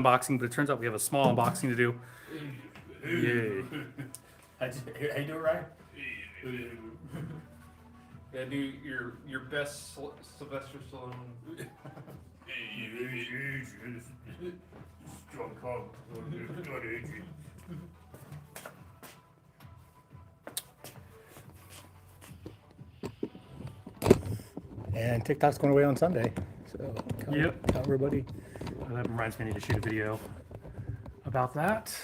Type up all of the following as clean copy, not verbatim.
unboxing, but it turns out we have a small unboxing to do. Yay. How you do it, Ryan? Yeah, do your best Sylvester Stallone. Strong cop. And TikTok's going away on Sunday. So tell everybody. That reminds me I need to shoot a video about that.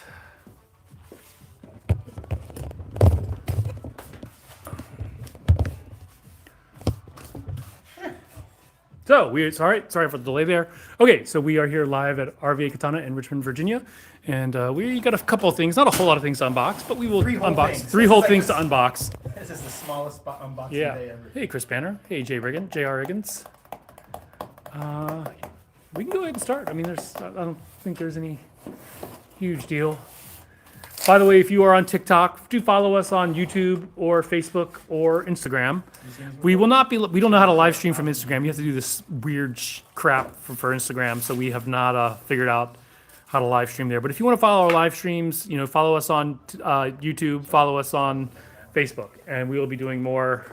So sorry for the delay there. Okay, so we are here live at RVA Katana in Richmond, Virginia, and we got a couple of things, not a whole lot of things to unbox, but we will unbox three whole things to unbox. This is the smallest unboxing day ever. Hey, Chris Banner. Hey, Jr. Riggins. We can go ahead and start. I mean, I don't think there's any huge deal. By the way, if you are on TikTok, do follow us on YouTube or Facebook or Instagram. We don't know how to live stream from Instagram. You have to do this weird crap for Instagram, so we have not figured out how to live stream there. But if you want to follow our live streams, follow us on YouTube, follow us on Facebook, and we will be doing more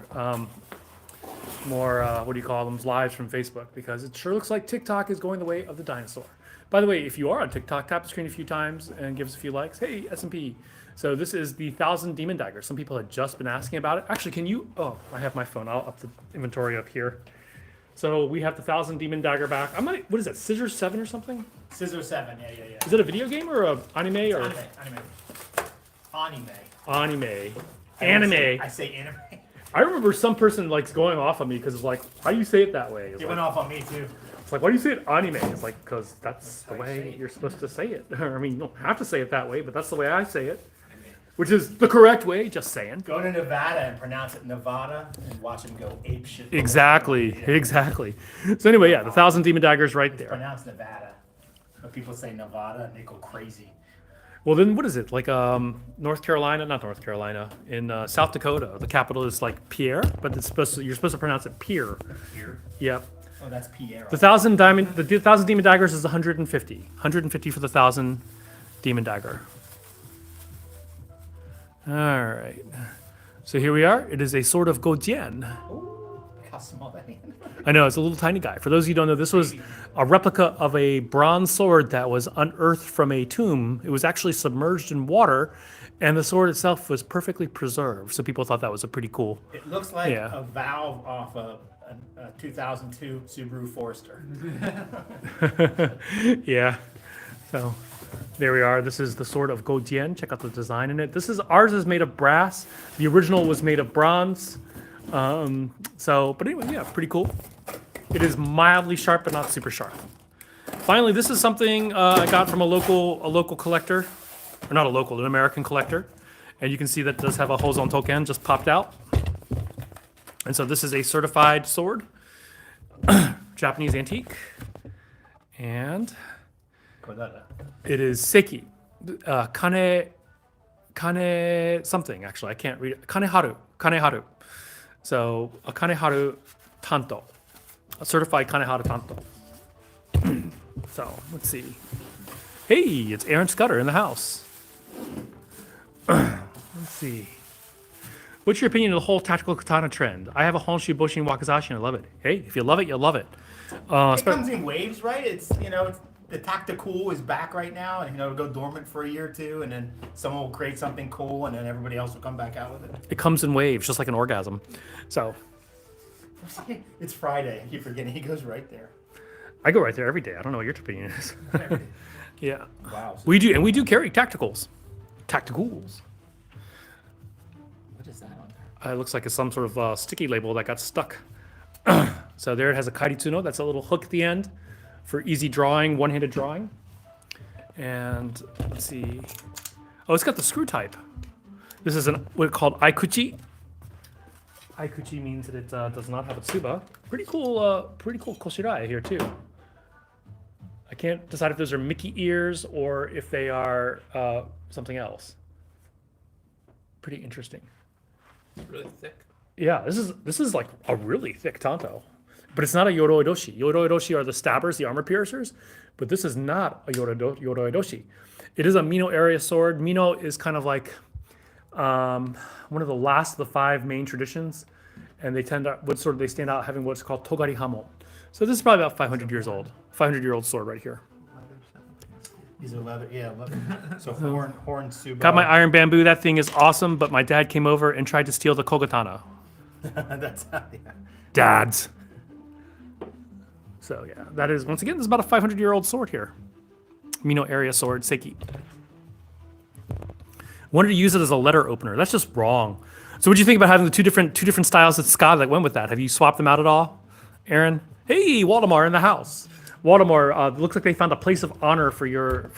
lives from Facebook, because it sure looks like TikTok is going the way of the dinosaur. By the way, if you are on TikTok, tap the screen a few times and give us a few likes. Hey, S&P. So this is the 1,000 Demon Dagger. Some people had just been asking about it. Actually, can you... Oh, I have my phone. I'll up the inventory up here. So we have the 1,000 Demon Dagger back. What is that, Scissor 7 or something? Scissor 7, yeah. Is it a video game or an anime? Anime. I say anime. I remember some person going off on me because it's like, how do you say it that way? It went off on me too. It's like, why do you say it anime? It's like, because that's the way you're supposed to say it. I mean, you don't have to say it that way, but that's the way I say it, which is the correct way, just saying. Go to Nevada and pronounce it Nevada and watch them go ape shit. Exactly. So anyway, yeah, the 1,000 Demon Daggers right there. Pronounce Nevada. But people say Nevada and they go crazy. Well, then what is it? Like not North Carolina, in South Dakota. The capital is like Pierre, but you're supposed to pronounce it Pierre. Pierre? Yep. Oh, that's Pierre. The 1,000 Demon Daggers is 150. 150 for the 1,000 Demon Dagger. All right. So here we are. It is a sword of Godian. Ooh, how small that is. I know, it's a little tiny guy. For those of you who don't know, this was a replica of a bronze sword that was unearthed from a tomb. It was actually submerged in water, and the sword itself was perfectly preserved. So people thought that was a pretty cool. It looks like a valve off a 2002 Subaru Forester. Yeah. So there we are. This is the sword of Godian. Check out the design in it. Ours is made of brass. The original was made of bronze. But anyway, yeah, pretty cool. It is mildly sharp, but not super sharp. Finally, this is something I got from a local collector, or not a local, an American collector, and you can see that it does have a Hozon token just popped out. And so this is a certified sword, Japanese antique, and it is Seki, Kane something. Actually, I can't read it. Kaneharu. So a Kaneharu Tanto, a certified Kaneharu Tanto. So let's see. Hey, it's Aaron Scudder in the house. Let's see. What's your opinion of the whole tactical katana trend? I have a Honshu Boshin Wakazashi and I love it. Hey, if you love it, you'll love it. It comes in waves, right? It's the tactical is back right now, and it'll go dormant for a year or two, and then someone will create something cool, and then everybody else will come back out with it. It comes in waves, just like an orgasm. So it's Friday. I keep forgetting he goes right there. I go right there every day. I don't know what your opinion is. Yeah. Wow. We do carry tacticals. Tacticals. What is that on there? It looks like it's some sort of sticky label that got stuck. So there it has a Kairitsuno. That's a little hook at the end for easy drawing, one-handed drawing. And let's see. Oh, it's got the screw type. This is what's called Aikuchi. Aikuchi means that it does not have a tsuba. Pretty cool koshirai here too. I can't decide if those are Mickey ears or if they are something else. Pretty interesting. It's really thick. Yeah, this is like a really thick tanto. But it's not a Yoroi Roshi. Yoroi Roshi are the stabbers, the armor piercers. but this is not a Yoroi-doshi. It is a Mino area sword. Mino is kind of like one of the last of the 5 main traditions, and they stand out having what's called togari hamo. So this is probably about 500 years old. 500-year-old sword right here. These are leather, yeah, leather. So horn tsubo. Got my iron bamboo. That thing is awesome, but my dad came over and tried to steal the kogatana. That's yeah. Dads. So yeah, that is, once again, this is about a 500-year-old sword here. Mino area sword, Seiki. Wanted to use it as a letter opener. That's just wrong. So what do you think about having the two different styles of Scott that went with that? Have you swapped them out at all, Aaron? Hey, Waldemar in the house. Waldemar, looks like they found a place of honor for your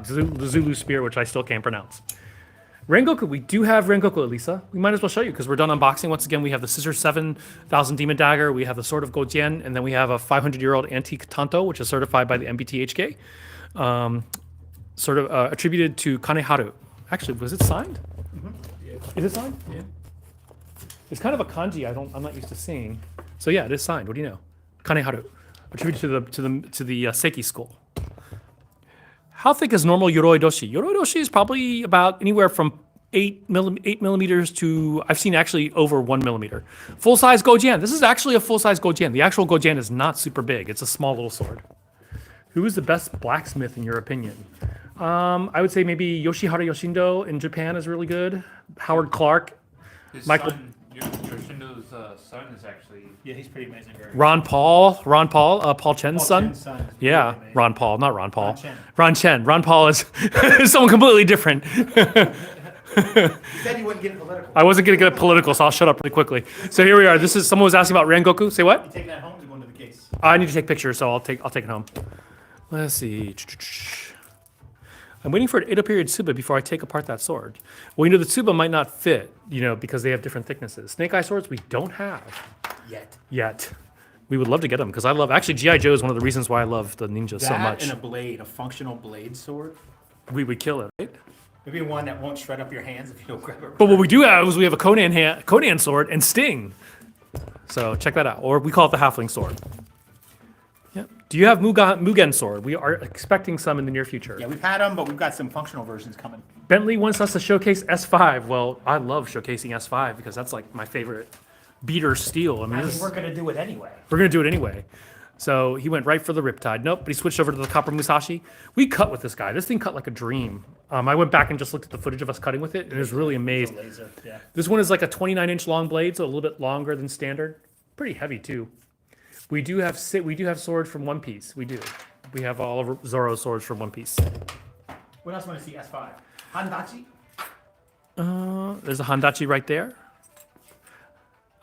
Zulu spear, which I still can't pronounce. Rengoku, we do have Rengoku, Elisa. We might as well show you because we're done unboxing. Once again, we have the Scissor 7000 Demon Dagger, we have the Sword of Gojian, and then we have a 500-year-old antique Tanto, which is certified by the MBTHK, attributed to Kaneharu. Actually, was it signed? Mm-hmm. Is it signed? Yeah. It's kind of a kanji I'm not used to seeing. So yeah, it is signed. What do you know? Kaneharu, attributed to the Seiki school. How thick is normal Yoroi-doshi? Yoroi-doshi is probably about anywhere from 8 millimeters to, I've seen actually over 1 millimeter. Full-size Gojian. This is actually a full-size Gojian. The actual Gojian is not super big. It's a small little sword. Who is the best blacksmith in your opinion? I would say maybe Yoshihara Yoshindo in Japan is really good. Howard Clark. His Michael- son, Yoshindo's son is actually. Yeah, he's pretty amazing. Ron Paul, Paul Chen's son. Chen's son is pretty Yeah, amazing. Ron Paul, not Ron Paul. Ron Chen. Ron Chen. Ron Paul is someone completely different. He said he wouldn't get political. I wasn't going to get political, so I'll shut up really quickly. So here we are. This is someone was asking about Rengoku. Say what? You taking that home to go into the case? I need to take pictures, so I'll take it home. Let's see. I'm waiting for an Edo period tsuba before I take apart that sword. Well, the tsuba might not fit, because they have different thicknesses. Snake eye swords we don't have yet. We would love to get them because actually G.I. Joe is one of the reasons why I love the ninjas so much. And a blade, a functional blade sword. We would kill it, right? Maybe one that won't shred up your hands if you don't grab it. But what we do have is we have a Conan sword and Sting. So check that out. Or we call it the Halfling sword. Yep. Do you have Mugen sword? We are expecting some in the near future. Yeah, we've had them, but we've got some functional versions coming. Bentley wants us to showcase S5. Well, I love showcasing S5 because that's like my favorite beater steel. I think we're going to do it anyway. We're going to do it anyway. So he went right for the Riptide. Nope, but he switched over to the Copper Musashi. We cut with this guy. This thing cut like a dream. I went back and just looked at the footage of us cutting with it, and I was really amazed. Laser, yeah. This one is like a 29-inch long blade, so a little bit longer than standard. Pretty heavy too. We do have swords from One Piece. We do. We have all of Zoro's swords from One Piece. What else want to see? S5. Handachi? There's a Handachi right there.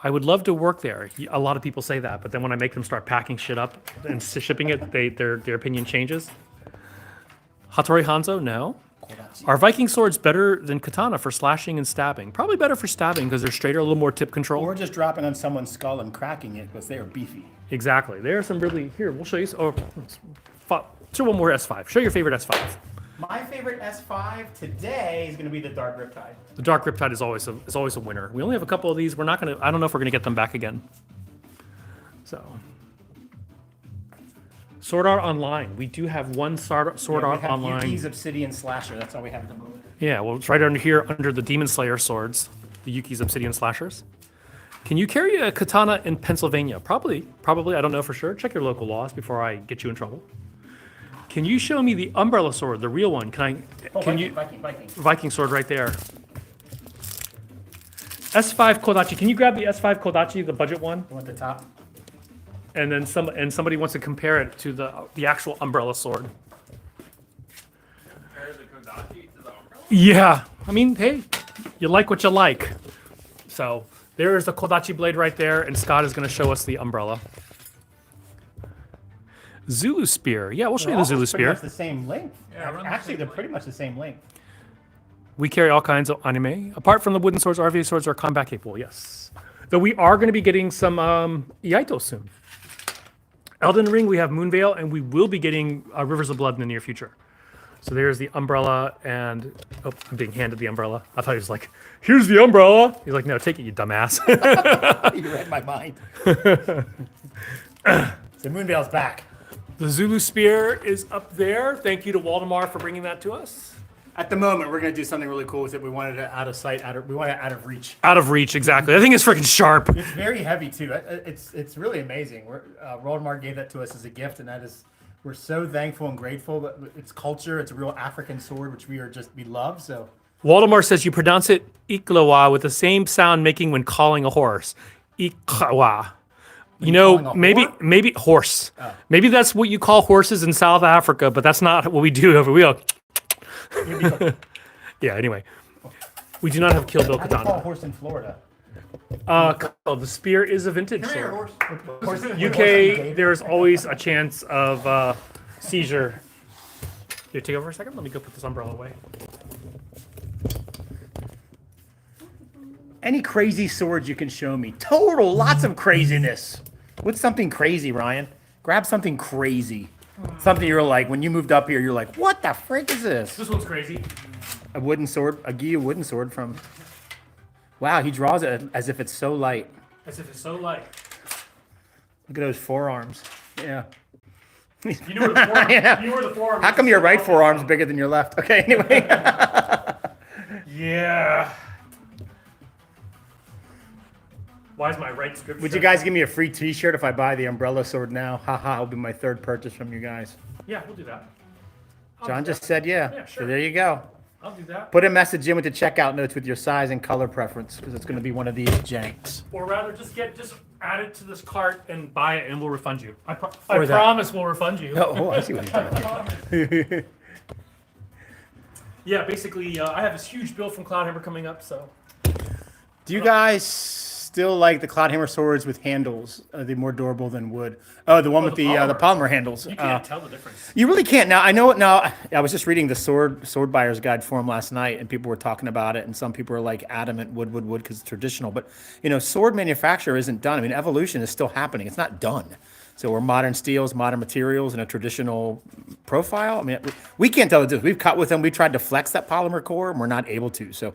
I would love to work there. A lot of people say that, but then when I make them start packing shit up and shipping it, their opinion changes. Hattori Hanzo, no. Are Viking swords better than katana for slashing and stabbing? Probably better for stabbing because they're straighter, a little more tip control. Or just dropping on someone's skull and cracking it because they are beefy. Exactly. There are some really, here, we'll show you. Show one more S5. Show your favorite S5. My favorite S5 today is going to be the Dark Riptide. The Dark Riptide is always a winner. We only have a couple of these. We're not going to, I don't know if we're going to get them back again. So. Sword Art Online. We do have one Sword Art Online. Yuki's Obsidian Slasher. That's all we have at the moment. Yeah, well, it's right under here, under the Demon Slayer swords, the Yuki's Obsidian Slashers. Can you carry a katana in Pennsylvania? Probably. I don't know for sure. Check your local laws before I get you in trouble. Can you show me the umbrella sword, the real one? Can you? Viking sword right there. S5 Kodachi. Can you grab the S5 Kodachi, the budget one? You want the top? And then somebody wants to compare it to the actual umbrella sword. Compare the Kodachi to the umbrella? Yeah. I mean, hey, you like what you like. So there is the Kodachi blade right there, and Scott is going to show us the umbrella. Zulu spear. Yeah, we'll show you the Zulu spear. Pretty much the same length. Yeah, around the Actually, same they're length. pretty much the same length. We carry all kinds of anime. Apart from the wooden swords, RVA swords are combat capable, yes. Though we are going to be getting some Iaito soon. Elden Ring, we have Moonveil, and we will be getting Rivers of Blood in the near future. So there's the umbrella, and oh, I'm being handed the umbrella. I thought he was like, here's the umbrella. He's like, no, take it, you dumbass. You read my mind. So Moonveil's back. The Zulu spear is up there. Thank you to Waldemar for bringing that to us. At the moment, we're gonna do something really cool with it. We wanted it out of sight, we want it out of reach. Out of reach, exactly. I think it's freaking sharp. It's very heavy too. It's really amazing. Waldemar gave that to us as a gift, and we're so thankful and grateful. But it's culture. It's a real African sword, which we love. So Waldemar says you pronounce it Iklawa with the same sound making when calling a horse. Iklawa. You know, calling a maybe horse. Maybe that's what you call horses in South Africa, but that's not what we do over. We go. Yeah. Anyway, we do not have Kill Bill how do you call a Katana. horse in Florida? The spear is a vintage Come here, sword. horse. UK, there's always a chance of seizure. Here, take over for a second. Let me go put this umbrella away. Any crazy swords you can show me? Total, lots of craziness. What's something crazy, Ryan? Grab something crazy. Something you're like, when you moved up here, you're like, what the frick is this? This one's crazy. A wooden sword, a Gia wooden sword from. Wow, he draws it as if it's so light. As if it's so light. Look at those forearms. Yeah. You know where the forearm, Yeah. you know where the forearm How is. come your right forearm's bigger than your left? Okay, anyway. Yeah. Why is my right script? Would you guys give me a free t-shirt if I buy the umbrella sword now? Haha, it'll be my third purchase from you guys. Yeah, we'll do that. John just said yeah. Yeah, sure. So there you go. I'll do that. Put a message in with the checkout notes with your size and color preference, because it's going to be one of these janks. Or rather, just add it to this cart and buy it, and we'll refund you. I Or that. promise we'll refund you. Oh, I see what you're doing. Yeah, basically, I have this huge bill from Cloudhammer coming up, so. Do you guys still like the Cloudhammer swords with handles? Are they more durable than wood? Oh, the one with the the polymer handles. You can't tell the difference. You really can't now. I know it now. I was just reading the sword buyer's guide forum last night, and people were talking about it, and some people are like adamant wood because it's traditional. But sword manufacture isn't done. I mean, evolution is still happening. It's not done. So we're modern steels, modern materials, and a traditional profile. I mean, we can't tell the difference. We've cut with them. We tried to flex that polymer core, and we're not able to. So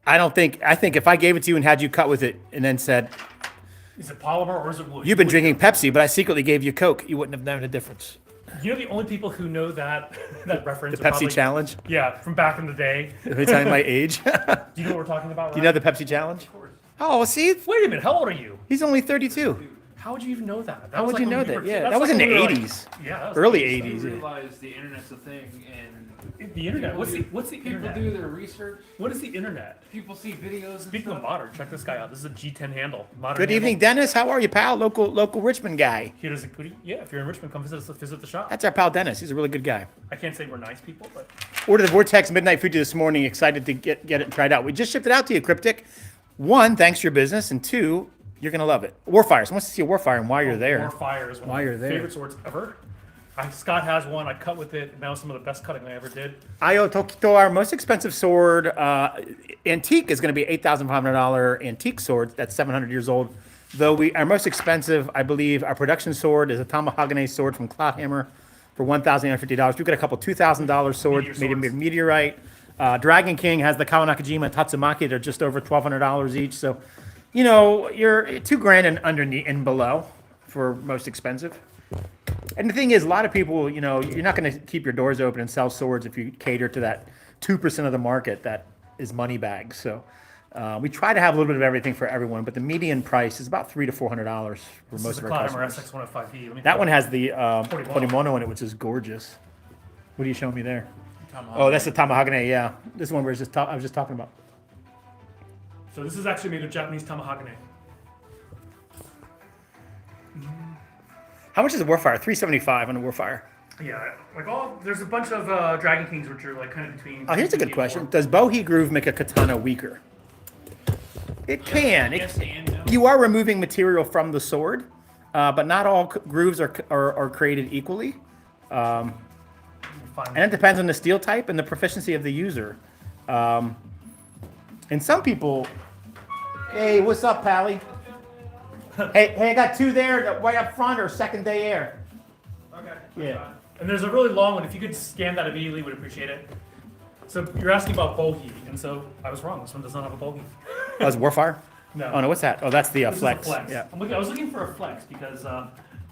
I think if I gave it to you and had you cut with it, and then said, Is it polymer or is it wood? you've been drinking Pepsi, but I secretly gave you Coke, you wouldn't have known the difference. You know the only people who know that reference The are Pepsi probably, challenge. Yeah, from back in the day. Are you telling my age? Do you know what we're talking about? Do you know the Pepsi challenge? Oh, see, Wait a minute, how old are you? he's only 32. How would you even know that? How would you know that? Yeah, that's that was in like the when we were 80s, Yeah, that was early the I 80s. yeah. realize the internet's a thing, and The internet. What's the people internet? do their research. What is the internet? People see videos. And Speaking of stuff. modern, check this guy out. This is a G10 handle. Modern Good handle. evening, Dennis. How are you, pal? Local Richmond guy. Here is a goodie. Yeah, if you're in Richmond, come visit the shop. That's our pal Dennis. He's a really good guy. I can't say we're nice people, but Ordered the Vortex Midnight Fuji this morning. Excited to get it tried out. We just shipped it out to you, Cryptic. One, thanks for your business, and two, you're gonna love it. Warfire. Someone wants to see a Warfire, and while you're there, Warfire is one While of you're my there. favorite swords ever. Scott has one. I cut with it, and that was some of the best cutting I ever did. Ayo Tokito, our most expensive sword, antique, is going to be $8,500 antique sword. That's 700 years old. Though our most expensive, I believe, our production sword is a Tamahagane sword from Cloudhammer for $1,850. We've got a couple $2,000 swords Meteor made in swords. meteorite. Dragon King has the Kawanakajima and Tatsumaki. They're just over $1,200 each. So, you're $2,000 and underneath and below for most expensive. And the thing is, a lot of people, you're not going to keep your doors open and sell swords if you cater to that 2% of the market that is money bags. So we try to have a little bit of everything for everyone, but the median price is about $300 to $400 for This most is of a our Cloudhammer customers. SX105B. Let me That put- one has the Porimono. Porimono in it, which is gorgeous. What are you showing me there? Tomahawk. Oh, that's the Tamahagane, yeah. This one where I was just talking about. So this is actually made of Japanese Tamahagane. How much is a Warfire? $375 on a Warfire. Yeah, there's a bunch of Dragon Kings which are like kind of between. Oh, here's a good 250 and question. 4. Does Bohea Groove make a katana weaker? It can. Yes and no. You are removing material from the sword, but not all grooves are created equally. Fine. And it depends on the steel type and the proficiency of the user. And some people, hey, what's up, Pally? hey, I got two there, right up front or second day air. Okay. Yeah. And there's a really long one. If you could scan that immediately, would appreciate it. So you're asking about Bohea, and so I was wrong. This one does not have a Bohea. Oh, it's Warfire? No. Oh, no, what's that? Oh, that's the This is a flex. flex. Yeah. I was looking for a flex because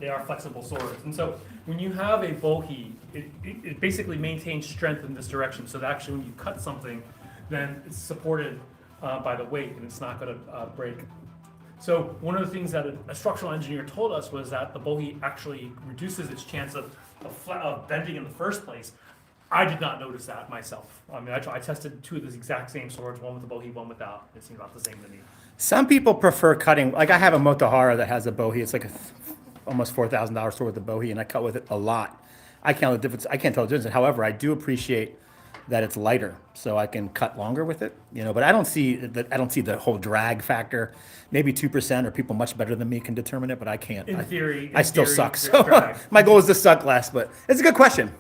They are flexible swords. And so when you have a bohi, it basically maintains strength in this direction. So that actually when you cut something, then it's supported by the weight and it's not going to break. So one of the things that a structural engineer told us was that the bohi actually reduces its chance of bending in the first place. I did not notice that myself. I mean, I tested two of the exact same swords, one with the bohi, one without. It seemed about the same to me. Some people prefer cutting. Like I have a Motohara that has a bohi. It's like almost $4,000 sword with a bohi, and I cut with it a lot. I can't tell the difference. However, I do appreciate that it's lighter, so I can cut longer with it. But I don't see the whole drag factor. Maybe 2% or people much better than me can determine it, but I can't. In theory, I still theory, suck. there's So drag. my goal is to suck less. But it's a good question.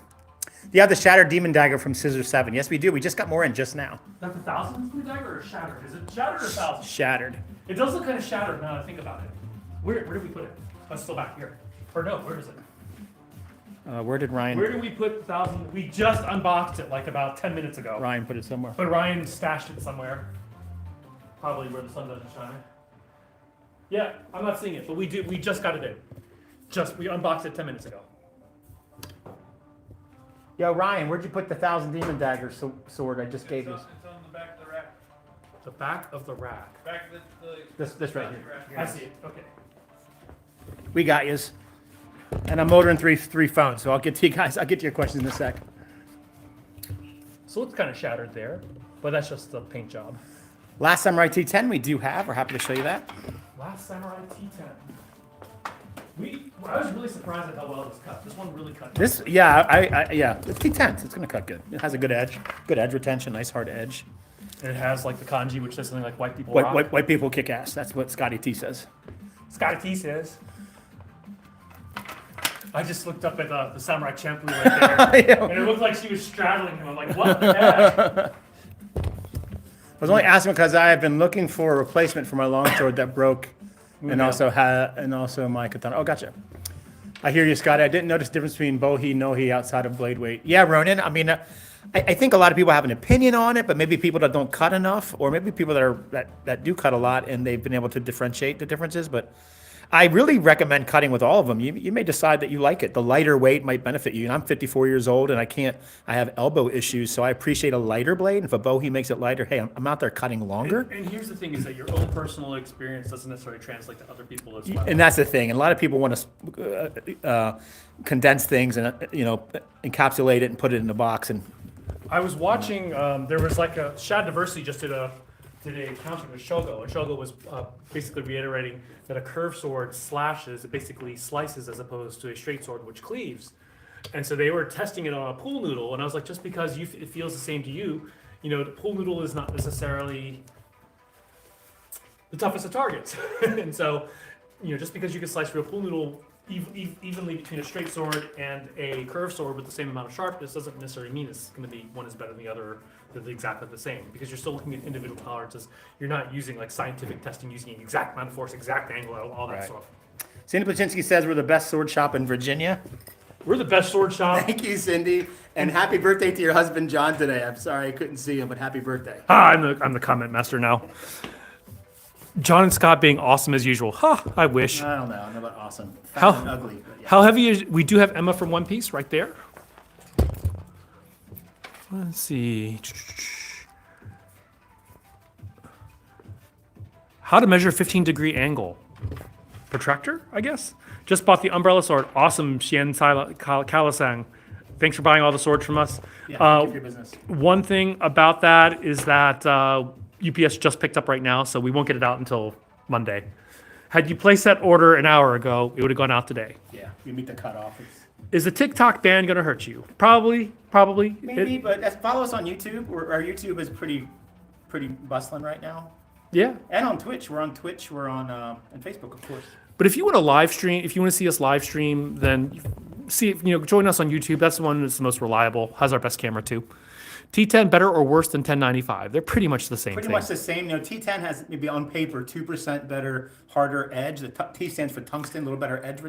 Do you have the Shattered Demon Dagger from Scissor 7? Yes, we do. We just got more in just now. That's 1,000 dagger or shattered? Is it shattered or 1,000? Shattered. It does look kind of shattered now that I think about it. Where did we put it? Oh, it's still back here. Or no, where is it? Where did Ryan? Where did we put 1,000? We just unboxed it like about 10 minutes ago. Ryan put it somewhere. But Ryan stashed it somewhere. Probably where the sun doesn't shine. Yeah, I'm not seeing it, but we just got it in. We unboxed it 10 minutes ago. Yo, Ryan, where'd you put the 1,000 Demon Dagger sword I just gave you? It's on the back of the rack. The back of the rack. Back of the This right here. I see it. Okay. We got yous. And I'm ordering three phones, so I'll get to you guys. I'll get to your questions in a sec. So it's kind of shattered there, but that's just the paint job. Last Samurai T10 we do have. We're happy to show you that. Last Samurai T10. I was really surprised at how well this cut. This one really cut. This, yeah, it's T10. It's gonna cut good. It has a good edge retention, nice hard edge. And it has like the kanji, which says something like white people rock. White people kick ass. That's what Scotty T says. Scotty T says. I just looked up at the Samurai Champloo right there, Yeah. and it looked like she was straddling him. I'm like, what the heck? I was only asking because I have been looking for a replacement for my longsword that broke, and also my katana. Oh, gotcha. I hear you, Scotty. I didn't notice the difference between bohi, nohi outside of blade weight. Yeah, Ronan. I mean, I think a lot of people have an opinion on it, but maybe people that don't cut enough, or maybe people that do cut a lot and they've been able to differentiate the differences. But I really recommend cutting with all of them. You may decide that you like it. The lighter weight might benefit you. And I'm 54 years old and I have elbow issues, so I appreciate a lighter blade. And if a bohi makes it lighter, hey, I'm out there cutting longer. And here's the thing: is that your own personal experience doesn't necessarily translate to other people as well. And that's the thing. And a lot of people want to condense things and encapsulate it and put it in a box. And I was watching. There was like a Shad Diversity just did a counting with Shogo, and Shogo was basically reiterating that a curved sword slashes, it basically slices as opposed to a straight sword which cleaves. And so they were testing it on a pool noodle, and I was like, just because it feels the same to you, the pool noodle is not necessarily the toughest of targets. And so, just because you can slice through a pool noodle evenly between a straight sword and a curved sword with the same amount of sharpness doesn't necessarily mean it's going to be one is better than the other. They're exactly the same, because you're still looking at individual tolerances. You're not using like scientific testing using an exact amount of force, exact angle, all that Right. stuff. Cindy Plachinsky says we're the best sword shop in Virginia. We're the best sword shop. Thank you, Cindy. And happy birthday to your husband, John, today. I'm sorry I couldn't see him, but happy birthday. I'm the comment master now. John and Scott being awesome as usual. I wish. I don't know. I don't know about awesome. Fat How- and ugly. But yeah. How heavy is? We do have Emma from One Piece right there. Let's see. How to measure 15-degree angle. Protractor, I guess. Just bought the umbrella sword. Awesome, Xian Kalasang. Thanks for buying all the swords from us. Yeah, keep your business. One thing about that is that UPS just picked up right now, so we won't get it out until Monday. Had you placed that order an hour ago, it would have gone out today. Yeah, you meet the cutoff. Is the TikTok ban going to hurt you? Probably. Maybe, but follow us on YouTube. Our YouTube is pretty bustling right now. Yeah. And on Twitch. We're on Twitch. We're on and Facebook, of course. But if you want to live stream, if you want to see us live stream, then join us on YouTube. That's the one that's the most reliable. Has our best camera too. T10 better or worse than 1095? They're pretty much the same Pretty thing. much the same. T10 has maybe on paper 2% better, harder edge. The T stands for tungsten, a little better edge.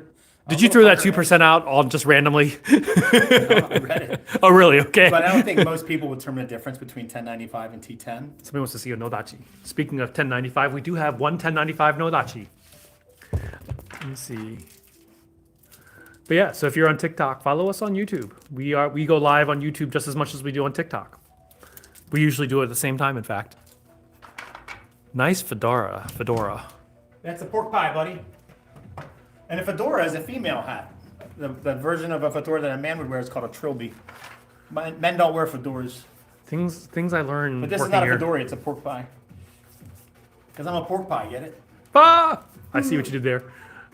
Did you throw that 2% out all just randomly? No, I read it. Oh, really? Okay. But I don't think most people would determine the difference between 1095 and T10. Somebody wants to see a Nodachi. Speaking of 1095, we do have one 1095 Nodachi. Let me see. But yeah, so if you're on TikTok, follow us on YouTube. We go live on YouTube just as much as we do on TikTok. We usually do it at the same time, in fact. Nice fedora. That's a pork pie, buddy. And a fedora is a female hat. The version of a fedora that a man would wear is called a trilby. Men don't wear fedoras. Things I learned But this is working not a here. fedora, it's a pork pie. Because I'm a pork pie, get it? Ah! I see what you did there.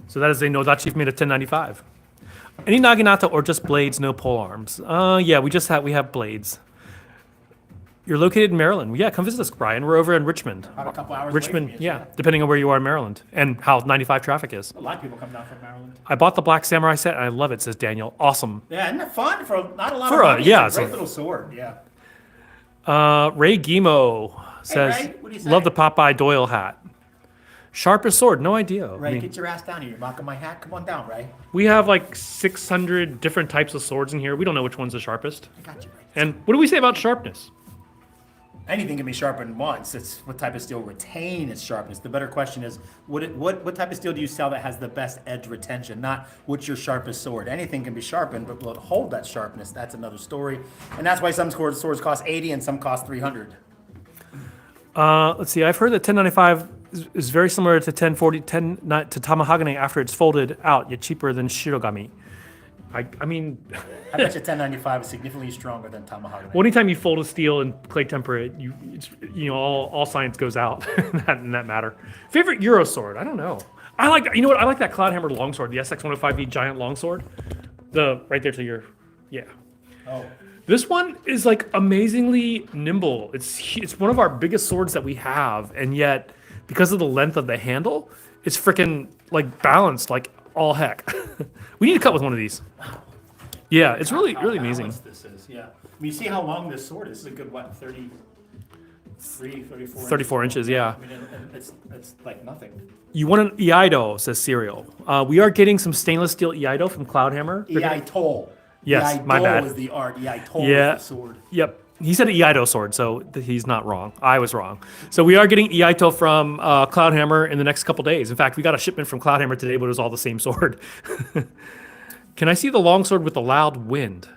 So that is a no dot chief made of 1095. Any naginata or just blades, no pole arms? Yeah, we have blades. You're located in Maryland. Yeah, come visit us, Brian. We're over in Richmond. About a couple hours away Richmond, from you, yeah, depending on where you are in Maryland and how 95 traffic is. A lot of people come down from Maryland. I bought the Black Samurai set and I love it, says Daniel. Awesome. Yeah, isn't it fun? For not a lot For of a- money. yeah, It's a great so- little sword, yeah. Ray Gimo says, Ray, what do you say? love the Popeye Doyle hat. Sharpest sword, no idea. Ray, I mean, get your ass down here. You're mocking my hat. Come on down, Ray. we have like 600 different types of swords in here. We don't know which one's the sharpest. I got you, Ray. And what do we say about sharpness? Anything can be sharpened once. It's what type of steel retain its sharpness. The better question is, what type of steel do you sell that has the best edge retention? Not what's your sharpest sword. Anything can be sharpened, but will it hold that sharpness? That's another story. And that's why some swords cost 80 and some cost 300. Let's see. I've heard that 1095 is very similar to 1040, to Tamahagane after it's folded out, yet cheaper than Shirogami. I mean, I bet you 1095 is significantly stronger than Tomahawk. well, anytime you fold a steel and clay temper it, all science goes out in that matter. Favorite Euro sword? I don't know. I like that Cloudhammer longsword, the SX105V giant longsword. The right there to your, yeah. Oh, This one is like amazingly nimble. It's one of our biggest swords that we have, and yet because of the length of the handle, it's freaking like balanced like all heck. We need to cut with one of these. Yeah, it's really amazing. balanced this is, yeah. I mean, you see how long this sword is. This is a good, what, 33, 34 34 inches, yeah. I mean, it's like nothing. You want an Iaido, says Serial. We are getting some stainless steel Iaido from Cloudhammer. They're gonna- Iai-Tol. Yes, my bad. is the art. Iai-Tol Yeah. is the sword. Yep. He said Iaido sword, so he's not wrong. I was wrong. So we are getting Iaito from Cloudhammer in the next couple days. In fact, we got a shipment from Cloudhammer today, but it was all the same sword. Can I see the longsword with the loud wind?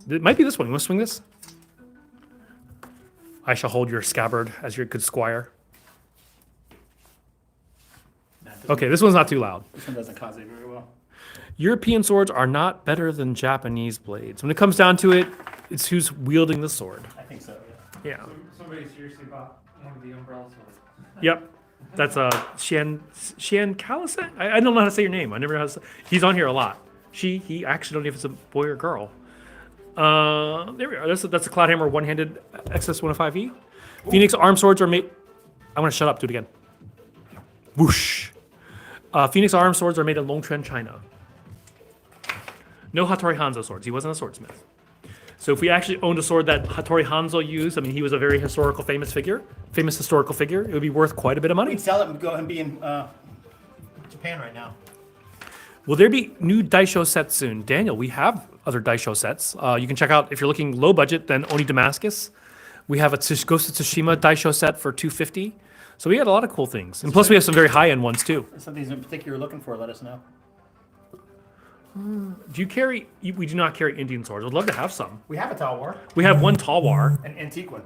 It might be this one. You want to swing this? I shall hold your scabbard as your good squire. Okay, this one's not too loud. This one doesn't cause it very well. European swords are not better than Japanese blades. When it comes down to it, it's who's wielding the sword. I think so, yeah. Yeah. Somebody seriously bought one of the umbrella swords. Yep. That's Shan Callison? I don't know how to say your name. I never know how to say. He's on here a lot. He actually don't know if it's a boy or girl. There we are. That's a Cloudhammer one-handed XS105E. Phoenix arm swords are made. I want to shut up. Do it again. Whoosh. Phoenix arm swords are made in Longchuan, China. No Hattori Hanzo swords. He wasn't a swordsmith. So if we actually owned a sword that Hattori Hanzo used, I mean, he was a very famous historical figure, it would be worth quite a bit of money. We'd sell it and go and be in Japan right now. Will there be new Daisho sets soon? Daniel, we have other Daisho sets. You can check out, if you're looking low budget, then Oni Damascus. We have a Ghost of Tsushima Daisho set for $250. So we had a lot of cool things. And plus we have some very high-end ones too. If something in particular you're looking for, let us know. Do you carry, we do not carry Indian swords. I'd love to have some. We have a Talwar, We have one Talwar. an antique one.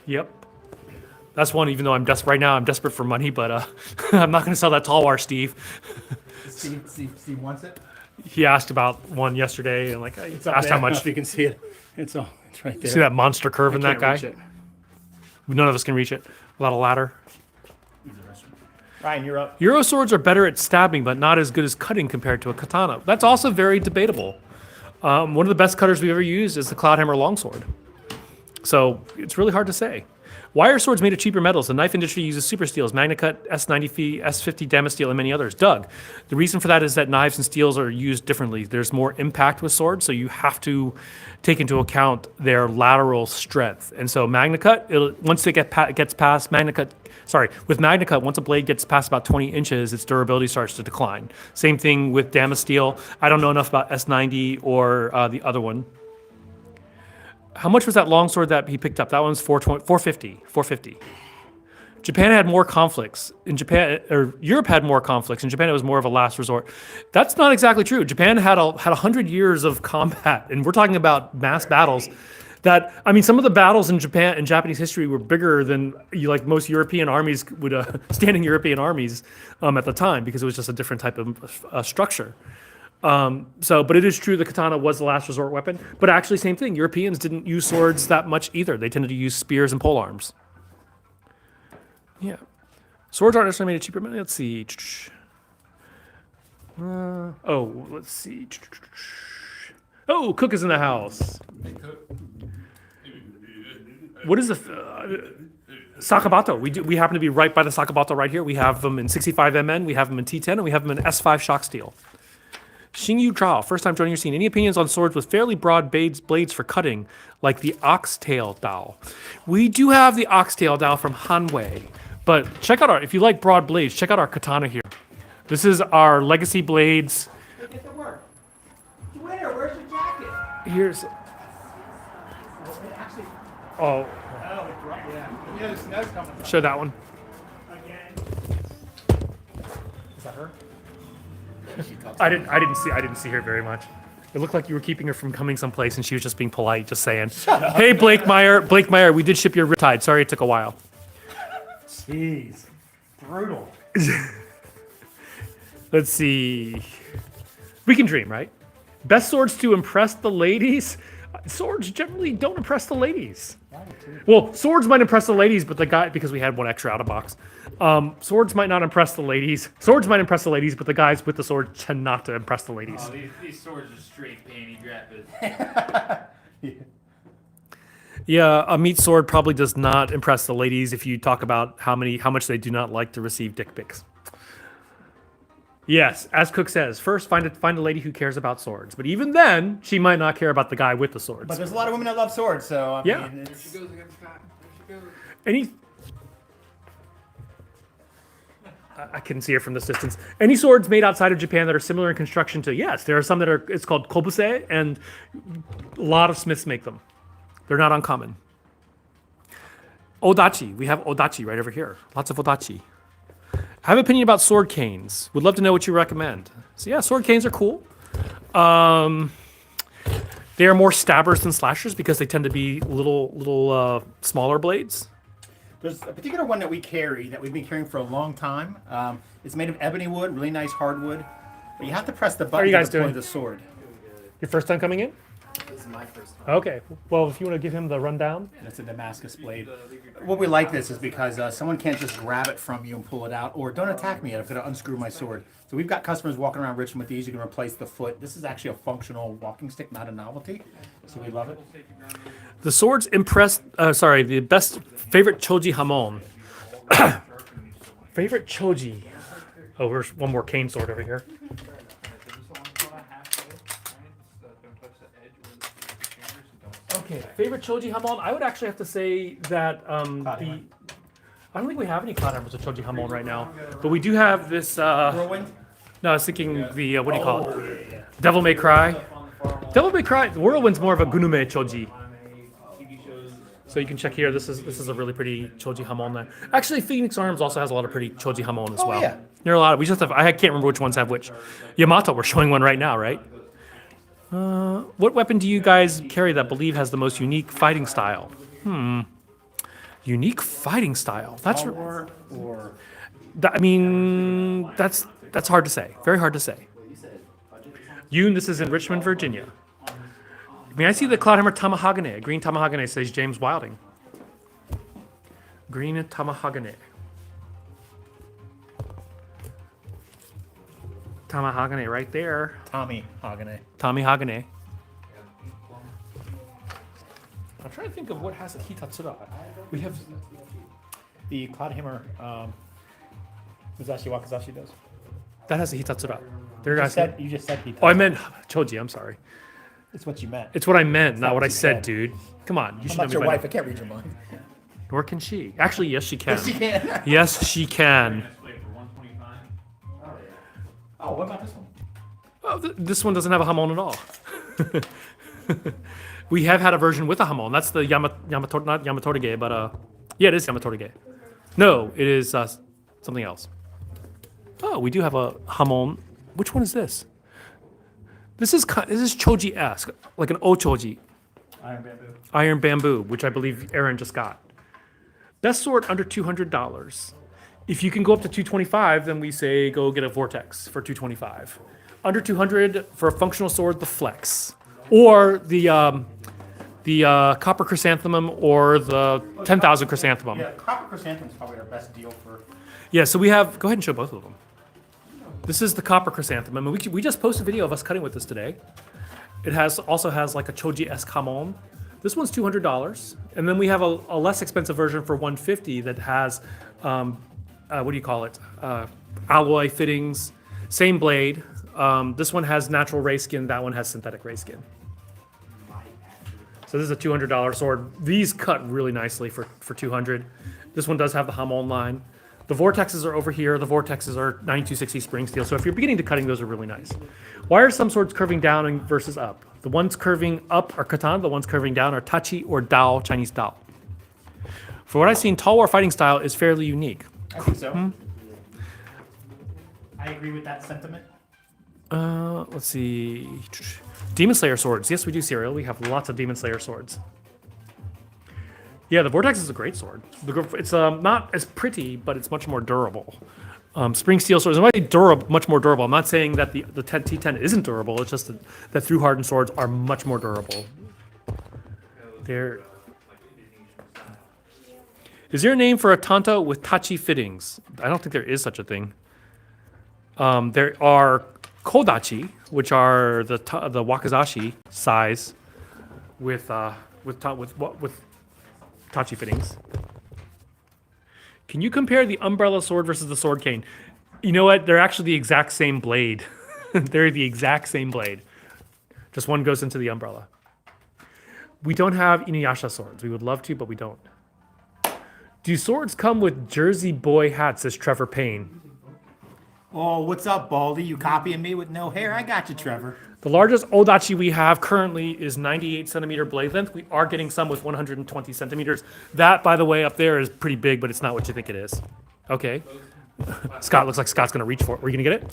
Yep. That's one, even though I'm desperate right now, I'm desperate for money, but I'm not going to sell that Talwar, Steve. Steve wants it? He asked about one yesterday and like, I It's up asked there. how much. If you can see it. It's right there. See that monster curve in that Can't guy? reach it. None of us can reach it. A lot of ladder. Ryan, you're up. Euro swords are better at stabbing, but not as good as cutting compared to a katana. That's also very debatable. One of the best cutters we've ever used is the Cloudhammer longsword. So it's really hard to say. Why are swords made of cheaper metals? The knife industry uses super steels, MagnaCut, S90, S50 Damasteel, and many others. Doug, the reason for that is that knives and steels are used differently. There's more impact with swords, so you have to take into account their lateral strength. And so MagnaCut, once it gets past with MagnaCut, once a blade gets past about 20 inches, its durability starts to decline. Same thing with Damasteel. I don't know enough about S90 or the other one. How much was that longsword that he picked up? That one's $450. Japan had more conflicts. In Japan, or Europe had more conflicts. In Japan, it was more of a last resort. That's not exactly true. Japan had 100 years of combat, and we're talking about mass battles. That I mean, some of the battles in Japan in Japanese history were bigger than like most European armies would standing European armies at the time, because it was just a different type of structure. But it is true the katana was the last resort weapon. But actually, same thing. Europeans didn't use swords that much either. They tended to use spears and polearms. Yeah. Swords aren't necessarily made cheaper. Let's see. Let's see. Oh, Cook is in the house. What is the Sakabato? We happen to be right by the Sakabato right here. We have them in 65 MN, we have them in T10, and we have them in S5 shock steel. Xingyu Zhao, first time joining your scene. Any opinions on swords with fairly broad blades for cutting, like the oxtail dao? We do have the oxtail dao from Hanwei, but check out if you like broad blades, check out our katana here. This is our legacy blades. Get to work. Winter, where's your jacket? Here's. Actually, Oh, it's right, yeah. You know, the snow's coming. show that one. Again. Is that her? I didn't see her very much. It looked like you were keeping her from coming someplace, and she was just being polite, just saying, "Hey, Blake Meyer, we did ship your riptide. Sorry it took a while." Jeez. Brutal. Let's see. We can dream, right? Best swords to impress the ladies. Swords generally don't impress the ladies. Well, swords might impress the ladies, but the guy, because we had one extra out of box. Swords might not impress the ladies. Swords might impress the ladies, but the guys with the sword tend not to impress the ladies. Oh, these swords are straight panty drappers. Yeah, a meat sword probably does not impress the ladies if you talk about how much they do not like to receive dick pics. Yes, as Cook says, first find a lady who cares about swords. But even then, she might not care about the guy with the swords. But there's a lot of women that love swords, so I Yeah. mean, There it's, she goes against Scott. There she goes. Any, I can see her from this distance. Any swords made outside of Japan that are similar in construction to, yes, there are some that are, it's called kobuse, and a lot of smiths make them. They're not uncommon. Odachi, we have odachi right over here. Lots of odachi. I have an opinion about sword canes. Would love to know what you recommend. So yeah, sword canes are cool. They are more stabbers than slashers because they tend to be little smaller blades. there's a particular one that we carry that we've been carrying for a long time. It's made of ebony wood, really nice hardwood. But you have to press the button you guys to deploy doing? the sword. Your first time coming in? This is my first time. Okay. Well, if you want to give him the rundown. And it's a Damascus blade. What we like this is because someone can't just grab it from you and pull it out, or don't attack me, I'm going to unscrew my sword. So we've got customers walking around Richmond with these. You can replace the foot. This is actually a functional walking stick, not a novelty. So we love it. The swords the best favorite choji hamon. Favorite choji. Oh, there's one more cane sword over here. Okay, favorite choji hamon. I would actually have to say that I don't think we have any cloud hammers with choji hamon right now, but we do have this. Whirlwind? No, I was thinking the what do you call it? Devil May Cry. Devil May Cry. Whirlwind's more of a gunume choji. So you can check here. This is a really pretty choji hamon there. Actually, Phoenix Arms also has a lot of pretty choji hamon as well. yeah. There are a lot. We just have. I can't remember which ones have which. Yamato, we're showing one right now, right? What weapon do you guys carry that believe has the most unique fighting style? Unique fighting style. That's. Or I mean, that's hard to say. Very hard to say. Yoon, this is in Richmond, Virginia. May I see the Cloudhammer Tamahagane? Green Tamahagane, says James Wilding. Green Tamahagane. Tamahagane right there. Tommy Hagane. Tommy Hagane. I'm trying to think of what has a Hitatsura. We have. The Cloudhammer Musashi Wakazashi does. That has a Hitatsura. There, You guys. just said he. Oh, I meant Choji. I'm sorry. It's what you meant. It's what I meant, not what I what you said, said. dude. Come on, you I'm should not know me your by wife. now. I can't read your mind. Nor can she. Actually, yes, she can. She can. Yes, she can. Oh, what about this one? Oh, this one doesn't have a hamon at all. We have had a version with a hamon. That's the Yamatorige, but yeah, it is Yamatorige. No, it is something else. Oh, we do have a hamon. Which one is this? This is choji-esque, like an ochoji. Iron bamboo. Iron bamboo, which I believe Aaron just got. Best sword under $200. If you can go up to 225, then we say go get a vortex for 225. Under 200 for a functional sword, the flex, or the copper chrysanthemum, or the 10,000 chrysanthemum. Yeah, copper chrysanthemum is probably our best deal for. Yeah, so we have. Go ahead and show both of them. This is the copper chrysanthemum, and we just posted a video of us cutting with this today. It also has like a choji-esque hamon. This one's $200, and then we have a less expensive version for $150 that has what do you call it? Alloy fittings, same blade. This one has natural ray skin. That one has synthetic ray skin. So this is a $200 sword. These cut really nicely for $200. This one does have the hamon line. The vortexes are over here. The vortexes are 9260 spring steel. So if you're beginning to cutting, those are really nice. Why are some swords curving down versus up? The ones curving up are katana. The ones curving down are tachi or dao, Chinese dao. For what I've seen, tall war fighting style is fairly unique. I think so. I agree with that sentiment. Let's see. Demon Slayer swords. Yes, we do, Serial. We have lots of Demon Slayer swords. Yeah, the Vortex is a great sword. It's not as pretty, but it's much more durable. Spring steel swords, much more durable. I'm not saying that the T10 isn't durable. It's just that through hardened swords are much more durable. Is there a name for a tanto with tachi fittings? I don't think there is such a thing. There are kodachi, which are the wakizashi size with tachi fittings. Can you compare the umbrella sword versus the sword cane? You know what? They're actually the exact same blade. They're the exact same blade. Just one goes into the umbrella. We don't have Inuyasha swords. We would love to, but we don't. Do swords come with Jersey boy hats, says Trevor Payne? Oh, what's up, Baldy? You copying me with no hair? I got you, Trevor. The largest odachi we have currently is 98 centimeter blade length. We are getting some with 120 centimeters. That, by the way, up there is pretty big, but it's not what you think it is. Okay. Scott, looks like Scott's going to reach for it. Were you going to get it?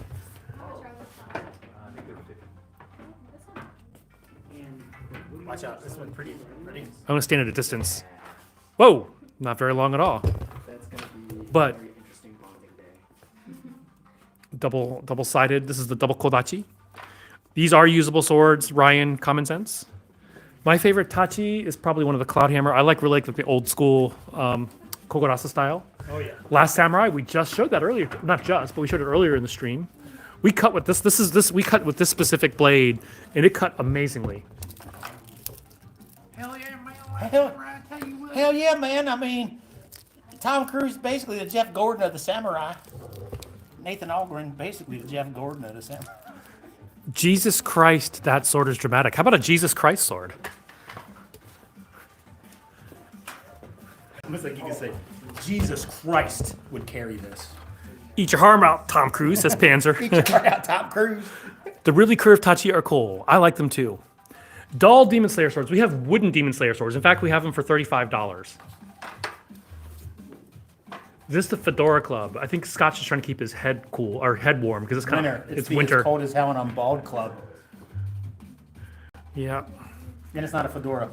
Watch out, this one's pretty. Ready? I'm going to stand at a distance. Whoa, not very long at all. But double-sided. This is the double kodachi. These are usable swords. Ryan, common sense. My favorite tachi is probably one of the cloud hammer. I like the old school Kogorasa style. Oh yeah. Last Samurai, we just showed that earlier. Not just, but we showed it earlier in the stream. We cut with this. We cut with this specific blade, and it cut amazingly. Hell yeah, man. Hell yeah, man. I mean, Tom Cruise is basically the Jeff Gordon of the samurai. Nathan Algren basically the Jeff Gordon of the samurai. Jesus Christ, that sword is dramatic. How about a Jesus Christ sword? Almost like you could say, Jesus Christ would carry this. Eat your harm out, Tom Cruise, says Panzer. Eat your heart out, Tom Cruise. The really curved tachi are cool. I like them too. Dull Demon Slayer swords. We have wooden Demon Slayer swords. In fact, we have them for $35. This is the Fedora Club. I think Scott's just trying to keep his head cool or head warm because it's kind Winter. of it's the winter. It's cold as hell and I'm bald club. Yeah. And it's not a fedora.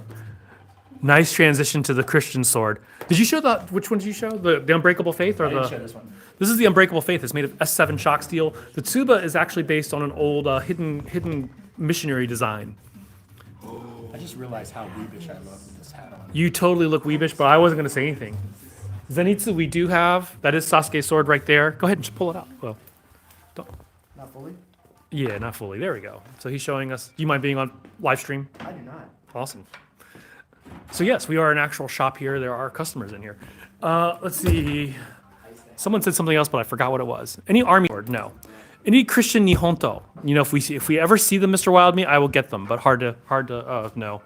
Nice transition to the Christian sword. Did you show which one did you show? The Unbreakable Faith or I didn't the? show this one. This is the Unbreakable Faith. It's made of S7 shock steel. The Tsuba is actually based on an old hidden missionary design. I just realized how weebish I look with this hat on. You totally look weebish, but I wasn't going to say anything. Zenitsu, we do have. That is Sasuke's sword right there. Go ahead and just pull it out. Well, don't. Not fully? Yeah, not fully. There we go. So he's showing us. Do you mind being on live stream? I do not. Awesome. So yes, we are an actual shop here. There are customers in here. Let's see. Someone said something else, but I forgot what it was. Any army sword? No. Any Christian Nihonto? You know, if we ever see them, Mr. Wildme, I will get them. But hard to no.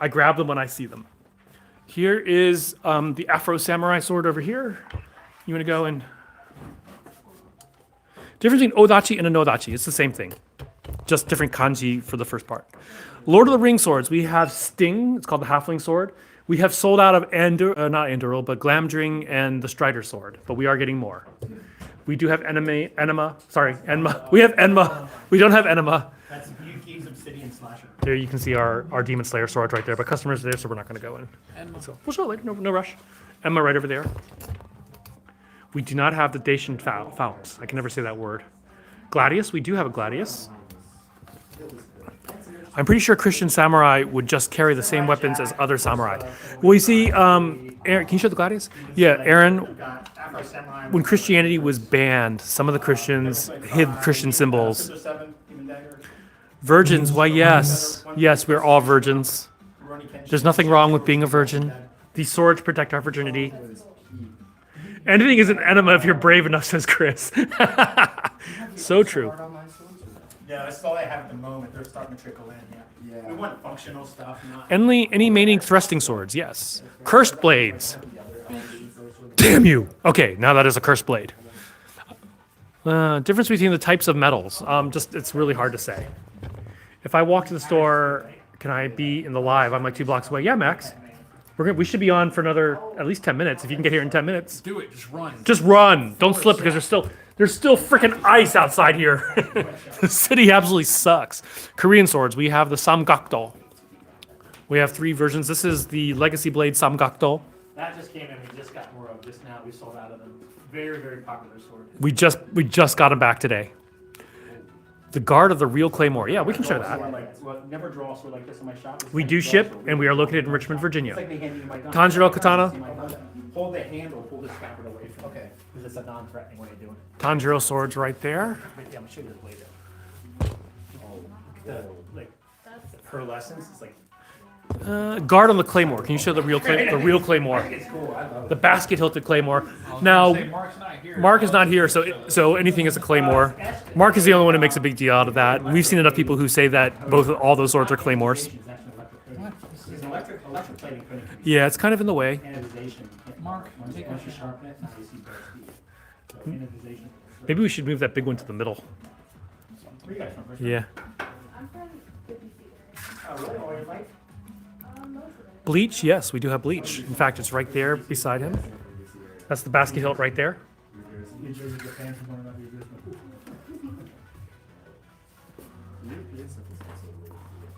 I grab them when I see them. Here is the Afro Samurai sword over here. You want to go and... Difference between Odachi and a Nodachi. It's the same thing. Just different kanji for the first part. Lord of the Rings swords. We have Sting. It's called the Halfling sword. We have sold out of not Anduril, but Glamdring and the Strider sword, but we are getting more. We do have Enema. We have Enma. We don't have Enema. That's Yuki's Obsidian Slasher. There you can see our Demon Slayer sword right there, but customers are there, so we're not going to go in. So we'll show it later. No rush. Emma right over there. We do not have the Dacian Phalanx. I can never say that word. Gladius. We do have a Gladius. I'm pretty sure Christian samurai would just carry the same weapons as other samurai. Well, you see, Aaron, can you show the Gladius? Yeah, Aaron, when Christianity was banned, some of the Christians hid Christian symbols. Virgins, why yes. Yes, we're all virgins. There's nothing wrong with being a virgin. These swords protect our virginity. Anything is an enema if you're brave enough, says Chris. So true. Yeah, that's all I have at the moment. They're starting to trickle in. Yeah. We want functional stuff, not. Any mating thrusting swords, yes. Cursed blades. Damn you. Okay, now that is a cursed blade. Difference between the types of metals. It's really hard to say. If I walk to the store, can I be in the live? I'm like 2 blocks away. Yeah, Max. We should be on for another at least 10 minutes. If you can get here in 10 minutes. Do it. Just run. Just run. Don't slip because there's still freaking ice outside here. The city absolutely sucks. Korean swords. We have the Samgakdo. We have 3 versions. This is the Legacy Blade Samgakdo. That just came in. We just got more of just now. We sold out of them. Very, very popular sword. We just got them back today. The Guard of the Real Claymore. Yeah, we can show that. Never draw a sword like this in my shop. We do ship, and we are located in Richmond, Virginia. Like they hand you my gun. Tanjiro Katana. Hold the handle, pull the scabbard away from it. Okay. Because it's a non-threatening way of doing it. Tanjiro swords right there. Yeah, I'm gonna show you the blade. The pearlescence is like. Guard on the Claymore. Can you show the real Claymore? It's cool. I love it. The basket hilted Claymore. Now, Mark's not here. Mark is not here, so anything is a Claymore. Mark is the only one who makes a big deal out of that. We've seen enough people who say that all those swords are Claymores. It's electric plating couldn't Yeah, it's kind of in the way. anodization. Mark, take Once you sharpen it, now you see better speed. So anodization. Maybe we should move that big one to the middle. Where you guys from? First? Yeah. I'm from 50 feet. Oh, really? All your life? Most of it. Bleach, yes, we do have bleach. In fact, it's right there beside him. That's the basket hilt right there. New Jersey, Japan, from one another, you just-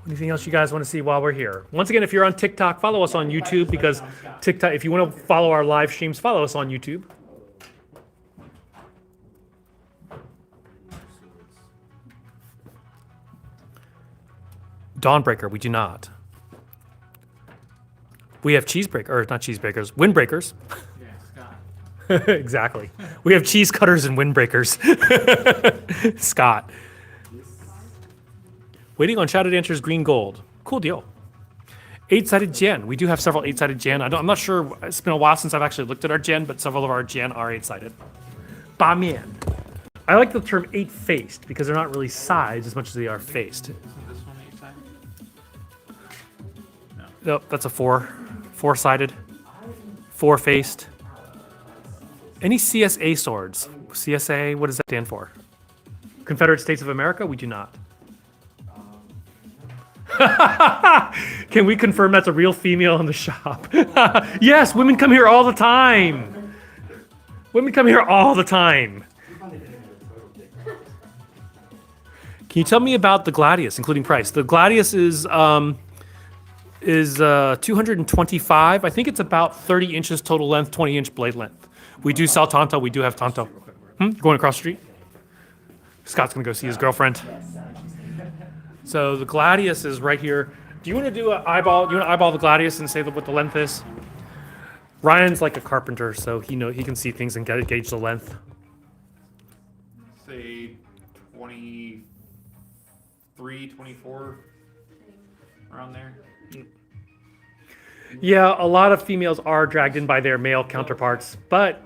Anything else you guys want to see while we're here? Once again, if you're on TikTok, follow us on YouTube because TikTok, if you want to follow our live streams, follow us on YouTube. Dawnbreaker, we do not. We have not cheesebreakers, windbreakers. Yeah, Scott. Exactly. We have cheese cutters and windbreakers. Scott. Waiting on Shadow Dancer's green gold. Cool deal. 8-sided Gen. We do have several 8-sided Gen. I'm not sure. It's been a while since I've actually looked at our Gen, but several of our Gen are 8-sided. Bamian. I like the term 8-faced because they're not really sides as much as they are faced. Isn't this one 8-sided? Nope, that's a 4-sided. 4-faced. Any CSA swords? CSA, what does that stand for? Confederate States of America? We do not. Can we confirm that's a real female in the shop? Yes, women come here all the time. Women come here all the time. Can you tell me about the Gladius, including price? The Gladius is 225. I think it's about 30 inches total length, 20-inch blade length. We do sell Tonto. We do have Tonto. Going across the street? Scott's gonna go see his girlfriend. So the Gladius is right here. Do you want to do an eyeball? Do you want to eyeball the Gladius and say what the length is? Ryan's like a carpenter, so he can see things and gauge the length. Say 23, 24, around there. Yeah, a lot of females are dragged in by their male counterparts, but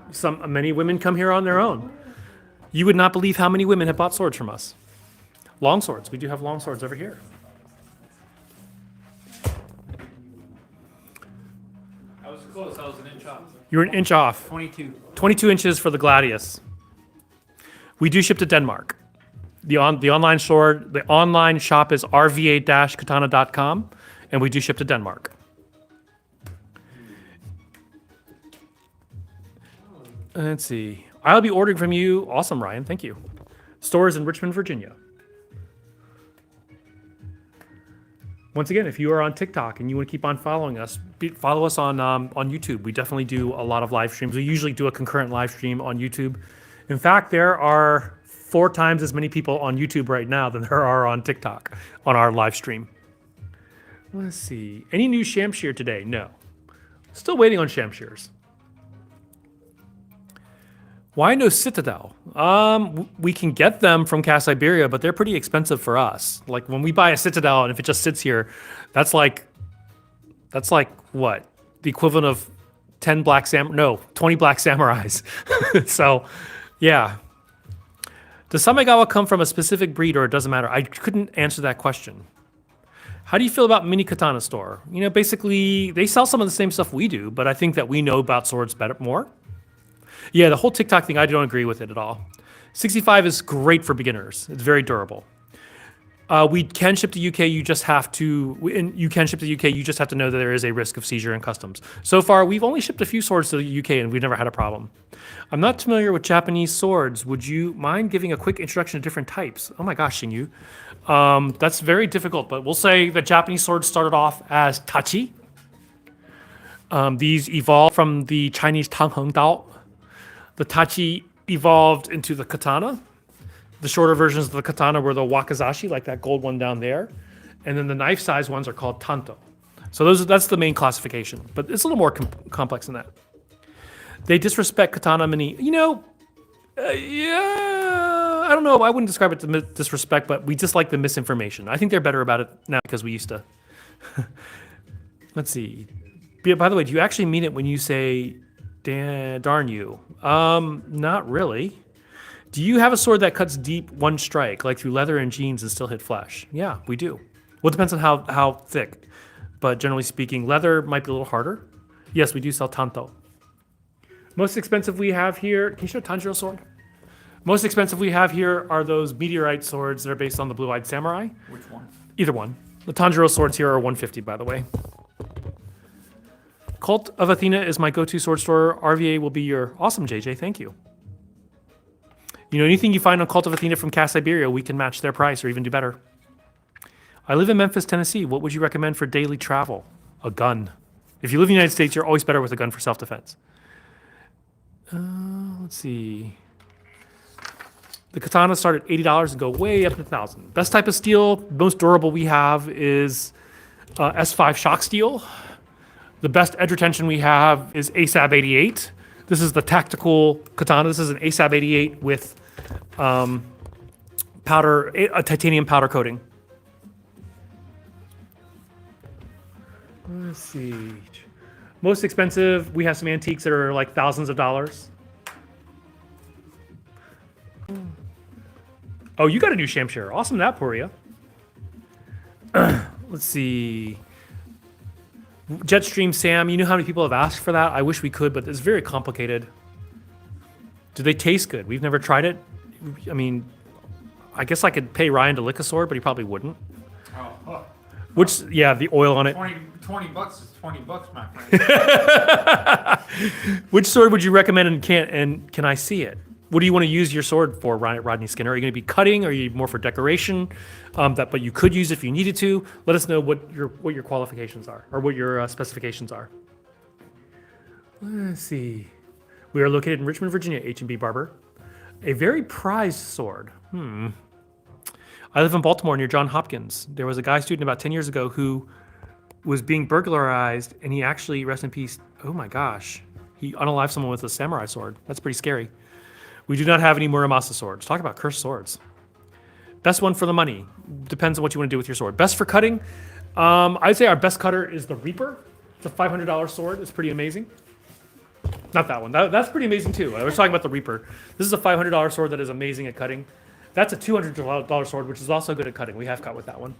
many women come here on their own. You would not believe how many women have bought swords from us. Long swords. We do have long swords over here. I was close. I was an inch off. You're an inch off. 22. 22 inches for the Gladius. We do ship to Denmark. The online shop is rva-katana.com, and we do ship to Denmark. Let's see. I'll be ordering from you. Awesome, Ryan. Thank you. Stores in Richmond, Virginia. Once again, if you are on TikTok and you want to keep on following us, follow us on YouTube. We definitely do a lot of live streams. We usually do a concurrent live stream on YouTube. In fact, there are 4 times as many people on YouTube right now than there are on TikTok on our live stream. Let's see. Any new Shamshir today? No. Still waiting on Shamshirs. Why no Citadel? We can get them from Cast Iberia, but they're pretty expensive for us. Like when we buy a Citadel, and if it just sits here, that's like what? The equivalent of 20 Black Samurais. So, yeah. Does Samegawa come from a specific breed, or it doesn't matter? I couldn't answer that question. How do you feel about Mini Katana Store? You know, basically, they sell some of the same stuff we do, but I think that we know about swords more. Yeah, the whole TikTok thing, I don't agree with it at all. 65 is great for beginners. It's very durable. We can ship to UK. You just have to. You can ship to UK. You just have to know that there is a risk of seizure and customs. So far, we've only shipped a few swords to the UK, and we've never had a problem. I'm not familiar with Japanese swords. Would you mind giving a quick introduction to different types? Oh my gosh, Xingyu. That's very difficult, but we'll say that Japanese swords started off as tachi. These evolved from the Chinese Tangheng Dao. The tachi evolved into the katana. The shorter versions of the katana were the wakizashi, like that gold one down there. And then the knife-sized ones are called tanto. So that's the main classification. But it's a little more complex than that. They disrespect katana mini. You know, yeah, I don't know. I wouldn't describe it to disrespect, but we just like the misinformation. I think they're better about it now because we used to. Let's see. By the way, do you actually mean it when you say darn you? Not really. Do you have a sword that cuts deep one strike, like through leather and jeans and still hit flesh? Yeah, we do. Well, it depends on how thick. But generally speaking, leather might be a little harder. Yes, we do sell tanto. Most expensive we have here, can you show a Tanjiro sword? Most expensive we have here are those meteorite swords that are based on the blue-eyed samurai. Which one? Either one. The Tanjiro swords here are $150, by the way. Cult of Athena is my go-to sword store. RVA will be your awesome, JJ. Thank you. You know, anything you find on Cult of Athena from Cast Iberia, we can match their price or even do better. I live in Memphis, Tennessee. What would you recommend for daily travel? A gun. If you live in the United States, you're always better with a gun for self-defense. Let's see. The katana start at $80 and go way up to $1,000. Best type of steel, most durable we have is S5 shock steel. The best edge retention we have is ASAB 88. This is the tactical katana. This is an ASAB 88 with a titanium powder coating. Let's see. Most expensive, we have some antiques that are like thousands of dollars. Oh, you got a new Shamshir. Awesome that, Poria. Let's see. Jetstream Sam, you know how many people have asked for that? I wish we could, but it's very complicated. Do they taste good? We've never tried it. I mean, I guess I could pay Ryan to lick a sword, but he probably wouldn't. Oh, Which, yeah, the oil on it. 20 bucks is 20 bucks, my friend. Which sword would you recommend and can I see it? What do you want to use your sword for, Rodney Skinner? Are you going to be cutting? Or are you more for decoration? But you could use if you needed to. Let us know what your qualifications are or what your specifications are. Let's see. We are located in Richmond, Virginia, H&B Barber. A very prized sword. I live in Baltimore near Johns Hopkins. There was a guy student about 10 years ago who was being burglarized, and he actually, rest in peace, oh my gosh, he unalived someone with a samurai sword. That's pretty scary. We do not have any Muramasa swords. Talk about cursed swords. Best one for the money. Depends on what you want to do with your sword. Best for cutting, I'd say our best cutter is the Reaper. It's a $500 sword. It's pretty amazing. Not that one. That's pretty amazing too. I was talking about the Reaper. This is a $500 sword that is amazing at cutting. That's a $200 sword, which is also good at cutting. We have cut with that one.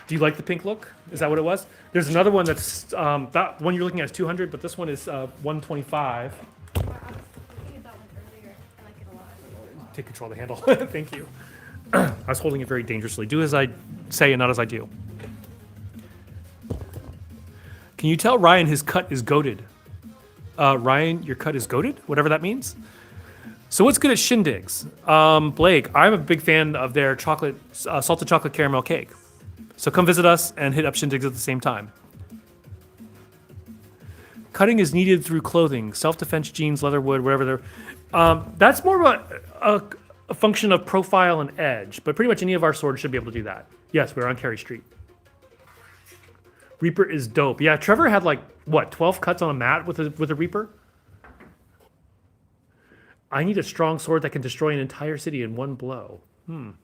Do you like the pink look? Is that what it was? There's another one that's, that one you're looking at is 200, but this one is 125. I was looking at that one earlier. I like it a lot. Take control of the handle. Thank you. I was holding it very dangerously. Do as I say and not as I do. Can you tell Ryan his cut is goated? Ryan, your cut is goated, whatever that means. So what's good at Shindigs? Blake, I'm a big fan of their chocolate, salted chocolate caramel cake. So come visit us and hit up Shindigs at the same time. Cutting is needed through clothing, self-defense jeans, leather, wood, whatever they're. That's more of a function of profile and edge, but pretty much any of our swords should be able to do that. Yes, we're on Carey Street. Reaper is dope. Yeah, Trevor had like, what, 12 cuts on a mat with a Reaper? I need a strong sword that can destroy an entire city in one blow. So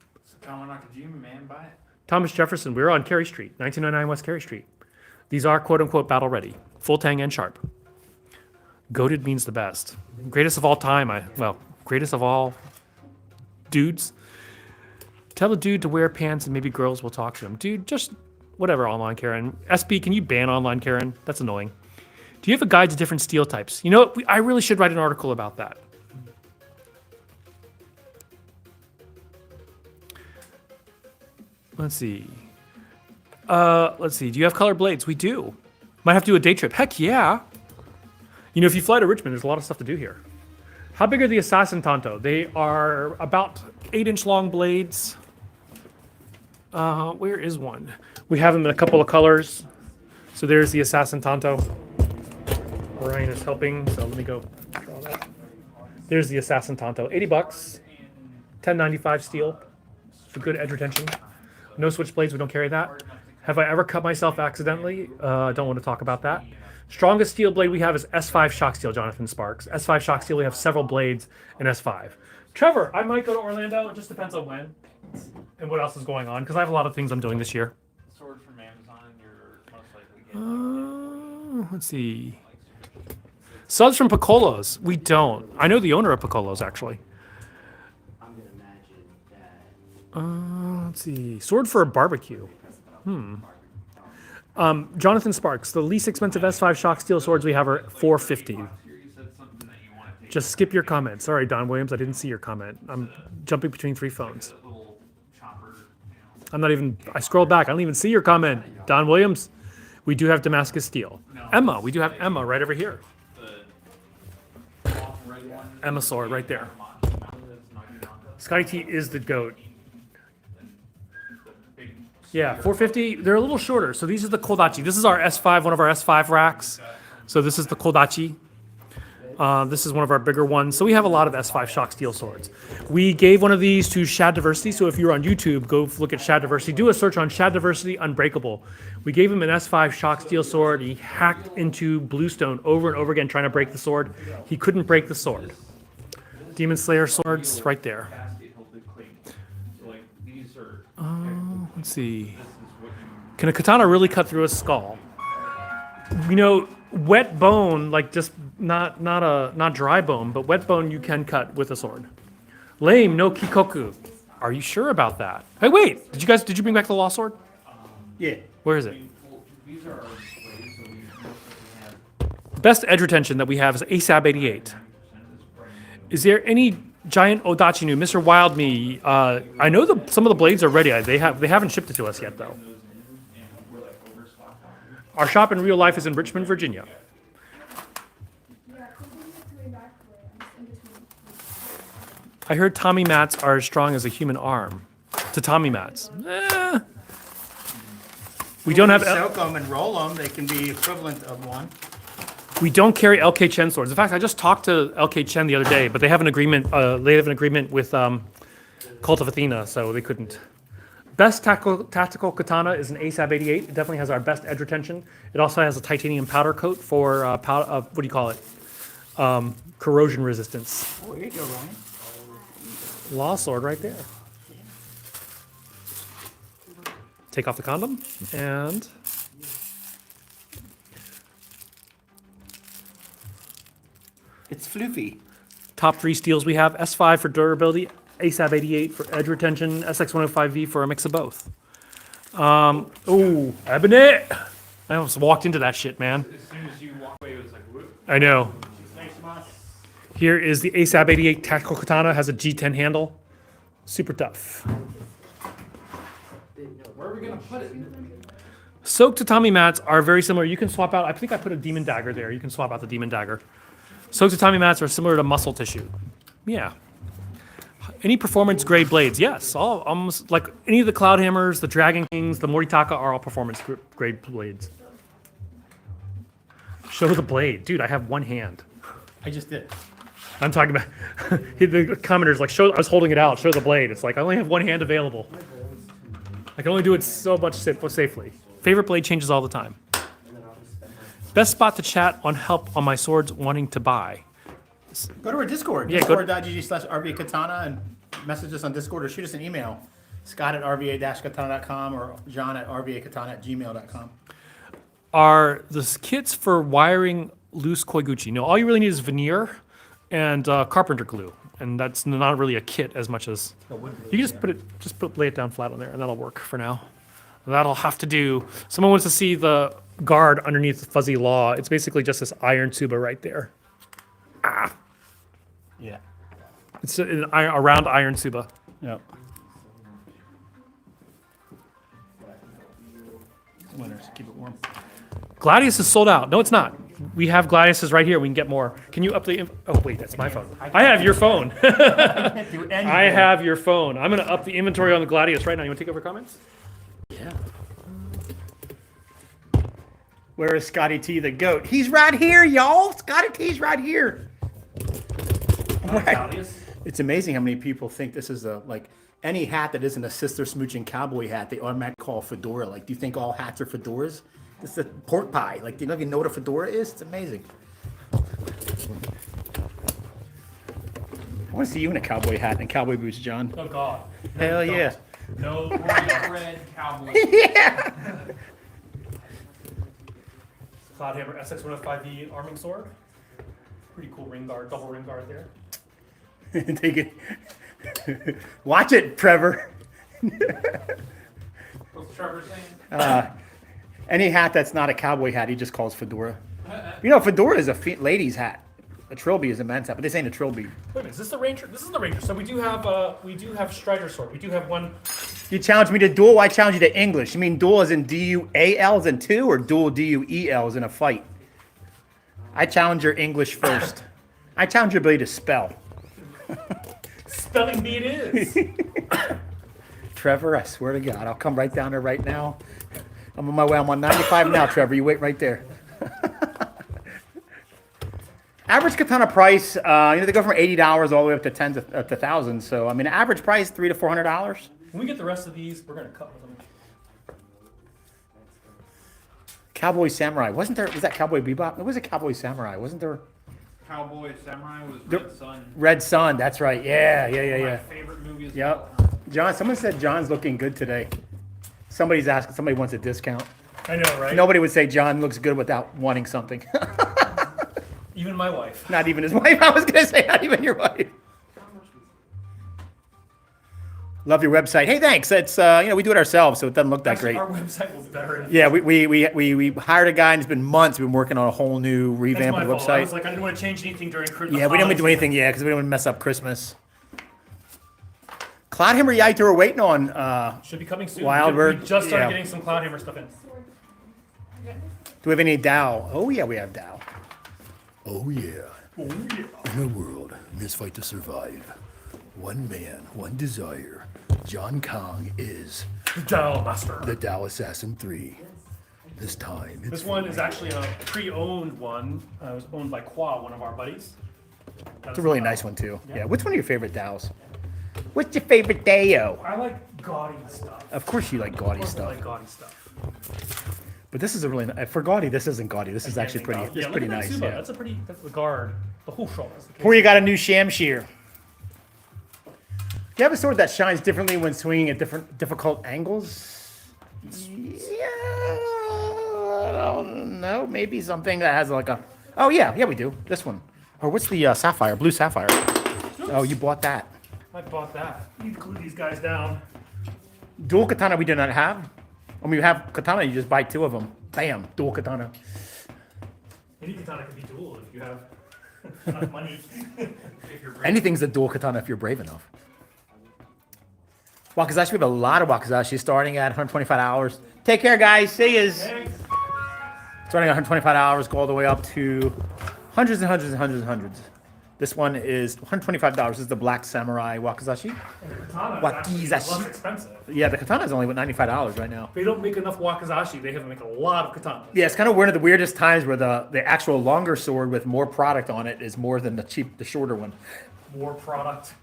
Thomas Nakajima, man, buy it. Thomas Jefferson, we're on Carey Street, 1999 West Carey Street. These are quote-unquote battle ready, full tang and sharp. Goated means the best. Greatest of all time, greatest of all dudes. Tell a dude to wear pants and maybe girls will talk to him. Dude, just whatever, online Karen. SB, can you ban online Karen? That's annoying. Do you have a guide to different steel types? You know what? I really should write an article about that. Let's see. Do you have colored blades? We do. Might have to do a day trip. Heck yeah. You know, if you fly to Richmond, there's a lot of stuff to do here. How big are the Assassin Tanto? They are about 8-inch long blades. Where is one? We have them in a couple of colors. So there's the Assassin Tanto. Orion is helping, so let me go draw that. There's the Assassin Tanto. 80 bucks. 1095 steel. For good edge retention. No switch blades, we don't carry that. Have I ever cut myself accidentally? I don't want to talk about that. Strongest steel blade we have is S5 shock steel, Jonathan Sparks. S5 shock steel, we have several blades in S5. Trevor, I might go to Orlando. It just depends on when and what else is going on, because I have a lot of things I'm doing this year. Sword from Amazon, you're most likely getting. Let's see. Subs from Piccolos. We don't. I know the owner of Piccolos, actually. Let's see. Sword for a barbecue. Jonathan Sparks. The least expensive S5 shock steel swords we have are $450. Just skip your comment. Sorry, Don Williams. I didn't see your comment. I'm jumping between 3 phones. I scrolled back. I don't even see your comment. Don Williams. We do have Damascus steel. Emma. We do have Emma right over here. Emma sword right there. Scotty T is the GOAT. Yeah, 450. They're a little shorter. So these are the Kodachi. This is our S5, one of our S5 racks. So this is the Kodachi. This is one of our bigger ones. So we have a lot of S5 shock steel swords. We gave one of these to Shad Diversity. So if you're on YouTube, go look at Shad Diversity. Do a search on Shad Diversity Unbreakable. We gave him an S5 shock steel sword. He hacked into Bluestone over and over again trying to break the sword. He couldn't break the sword. Demon Slayer swords right there. Let's see. Can a katana really cut through a skull? You know, wet bone, like just not dry bone, but wet bone you can cut with a sword. Lame, no kikoku. Are you sure about that? Hey, wait. Did you bring back the law sword? Yeah. Where is it? Best edge retention that we have is ASAB 88. Is there any giant Odachi new? Mr. Wild Me. I know some of the blades are ready. They haven't shipped it to us yet though. Our shop in real life is in Richmond, Virginia. I heard Tommy mats are as strong as a human arm. Tatami mats. We don't have. Soak them and roll them. They can be equivalent of one. We don't carry LK Chen swords. In fact, I just talked to LK Chen the other day, but they have an agreement. They have an agreement with Cult of Athena, so they couldn't. Best tactical katana is an ASAB 88. It definitely has our best edge retention. It also has a titanium powder coat for what do you call it? Corrosion resistance. Oh, here you go, Ryan. Law sword right there. Take off the condom and. It's floofy. Top 3 steels we have: S5 for durability, ASAB 88 for edge retention, SX105V for a mix of both. Ebony! I almost walked into that shit, man. As soon as you walk away, it was like, whoop. I know. Thanks, boss. Here is the ASAB 88 tactical katana. Has a G10 handle. Super tough. Where are we gonna put it? Soaked tatami mats are very similar. You can swap out, I think I put a demon dagger there. You can swap out the demon dagger. Soaked tatami mats are similar to muscle tissue. Yeah. Any performance grade blades? Yes. All almost like any of the Cloud Hammers, the Dragon Kings, the Moritaka are all performance grade blades. Show the blade. Dude, I have one hand. I just did. I'm talking about the commenters like show. I was holding it out. Show the blade. It's like I only have one hand available. I can only do it so much safely. Favorite blade changes all the time. Best spot to chat on help on my swords wanting to buy. Go to our Discord. Yeah, go- Discord.gg/RVA Katana and message us on Discord or shoot us an email. Scott at RVA-katana.com or John at RVAKatana@gmail.com. Are the kits for wiring loose koiguchi? No, all you really need is veneer and carpenter glue, and that's not really a kit as much as you can lay it down flat on there, and that'll work for now. That'll have to do. Someone wants to see the guard underneath the fuzzy law. It's basically just this iron tuba right there. Yeah. It's a round iron tuba. Yep. Winners, keep it warm. Gladius is sold out. No, it's not. We have Gladiuses right here. We can get more. Can you up the? Oh wait, that's my phone. I have your phone. Can't do anything. I have your phone. I'm gonna up the inventory on the Gladius right now. You want to take over comments? Yeah. Where is Scotty T the goat? He's right here, y'all. Scotty T's right here. Gladius. It's amazing how many people think this is any hat that isn't a sister smooching cowboy hat, they automatically call a fedora. Like, do you think all hats are fedoras? This is a pork pie. Like, do you not even know what a fedora is? It's amazing. I want to see you in a cowboy hat and cowboy boots, John. Oh God. Hell yeah. No. Red cowboy. Yeah. Cloud Hammer SX105V arming sword. Pretty cool ring guard, double ring guard there. Take it. Watch it, Trevor. What's Trevor saying? Any hat that's not a cowboy hat, he just calls fedora. You know, fedora is a lady's hat. A trilby is a men's hat, but this ain't a trilby. Wait a minute, is this the Ranger? This is the Ranger. So we do have Strider sword. We do have one. You challenge me to duel, I challenge you to English. You mean duel as in D-U-A-L as in two, or duel D-U-E-L as in a fight? I challenge your English first. I challenge your ability to spell. Spelling bee it is. Trevor, I swear to God, I'll come right down there right now. I'm on my way. I'm on 95 now, Trevor. You wait right there. Average katana price, they go from $80 all the way up to tens to thousands. So, I mean, average price $300 to $400. When we get the rest of these, we're gonna cut with them. Cowboy Samurai. Was that Cowboy Bebop? It was a Cowboy Samurai. Wasn't there? Cowboy Samurai was Red Sun. Red Sun. That's right. Yeah. My favorite movie is Yep. John, someone said John's looking good today. Somebody's asking. Somebody wants a discount. I know, right? Nobody would say John looks good without wanting something. Even my wife. Not even his wife. I was going to say not even your wife. Love your website. Hey, thanks. It's we do it ourselves, so it doesn't look that Actually, great. our website will be better. Yeah, we hired a guy, and it's been months. We've been working on a whole new That's revamp my of the fault. I website. was like, I didn't want to change anything during Christmas. Yeah, we didn't do anything yet because we didn't want to mess up Christmas. Cloudhammer Yaito we're waiting on. Should be coming soon. Wildbird, We just started yeah. getting some Cloud Hammer stuff in. Do we have any Dow? Oh, yeah, we have Dow. Oh, yeah. In a world, in this fight to survive, one man, one desire. John Kong is Dow Master. the Dow Assassin 3. This time, it's This one is actually a pre-owned one. It was owned by Qua, one of our buddies. It's a really nice one, too. Yeah. What's one of your favorite Dows? What's your favorite Dao? I like gaudy stuff. Of course you like gaudy I stuff. like gaudy stuff. But this is a really for gaudy. This isn't gaudy. This is actually pretty. This is Look pretty at that nice. Tsuba. Yeah. That's the guard. The whole show. Before you got a new Shamshir. Do you have a sword that shines differently when swinging at difficult angles? Yeah. I don't know. Maybe something that has like a. Oh yeah, we do. This one. Or what's the sapphire? Blue sapphire. Oh, you bought that. I bought that. You need to glue these guys down. Dual katana we do not have. When you have katana, you just buy two of them. Bam, dual katana. Any katana can be dual if you have enough money. Anything's a dual katana if you're brave enough. Wakizashi, we have a lot of wakizashi starting at $125. Take care, guys. See yous. Thanks. Starting at $125, go all the way up to hundreds and hundreds and hundreds and hundreds. This one is $125. This is the Black Samurai Wakizashi. And the katana Wakizashi. is actually less expensive. Yeah, the katana is only $95 right now. They don't make enough wakizashi. They have to make a lot of katanas. Yeah, it's kind of one of the weirdest times where the actual longer sword with more product on it is more than the shorter one. More product.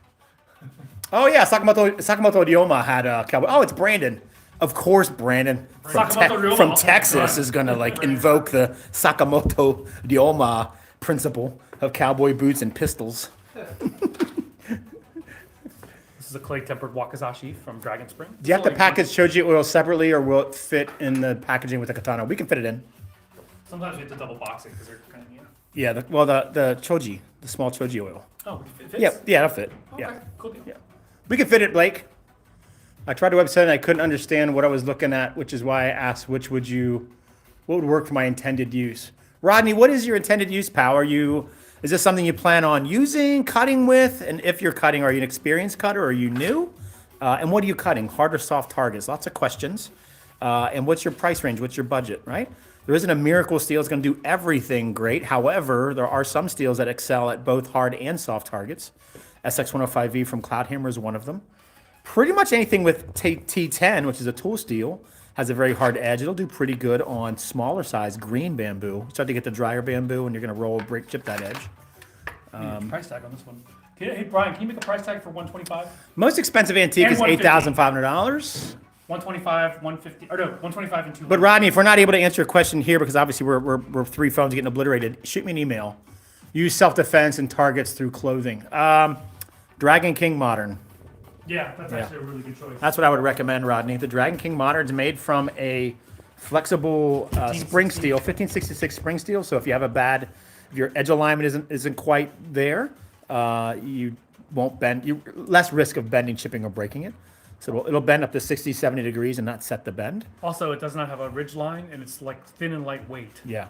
Oh yeah, Sakamoto Ryoma had a cowboy. Oh, it's Brandon. Of course, Brandon from, Sakamoto Ryoma. from Oh my Texas God. is gonna like invoke the Sakamoto Ryoma principle of cowboy boots and pistols. This is a clay tempered wakizashi from Dragon Spring. Do you have to It's only package shoji oil separately, or will it fit in the packaging with the katana? We can fit it in. Sometimes we have to double box it because they're kind of, you know. Yeah, the choji, the small choji oil. Oh, it fits? Yeah, that'll fit. Okay, Yeah. cool deal. Yeah. We can fit it, Blake. I tried a website and I couldn't understand what I was looking at, which is why I asked what would work for my intended use. Rodney, what is your intended use, pal? Is this something you plan on using, cutting with? And if you're cutting, are you an experienced cutter or are you new? And what are you cutting? Hard or soft targets? Lots of questions. And what's your price range? What's your budget, right? There isn't a miracle steel that's going to do everything great. However, there are some steels that excel at both hard and soft targets. SX105V from Cloudhammer is one of them. Pretty much anything with T10, which is a tool steel, has a very hard edge. It'll do pretty good on smaller size green bamboo. Start to get the drier bamboo, and you're going to roll, break, chip that edge. Price tag on this one. Hey, Brian, can you make a price tag for 125? Most expensive antique And is $150. $8,500. 125, 150, or no, 125 and 200. But Rodney, if we're not able to answer your question here, because obviously we're three phones getting obliterated, shoot me an email. Use self-defense and targets through clothing. Dragon King Modern. Yeah, that's actually a really good choice. That's what I would recommend, Rodney. The Dragon King Modern is made from a flexible spring steel, 1566 spring steel. So if you have if your edge alignment isn't quite there, you won't bend. You less risk of bending, chipping, or breaking it. So it'll bend up to 60, 70 degrees and not set the bend. Also, it does not have a ridge line, and it's like thin and lightweight. Yeah.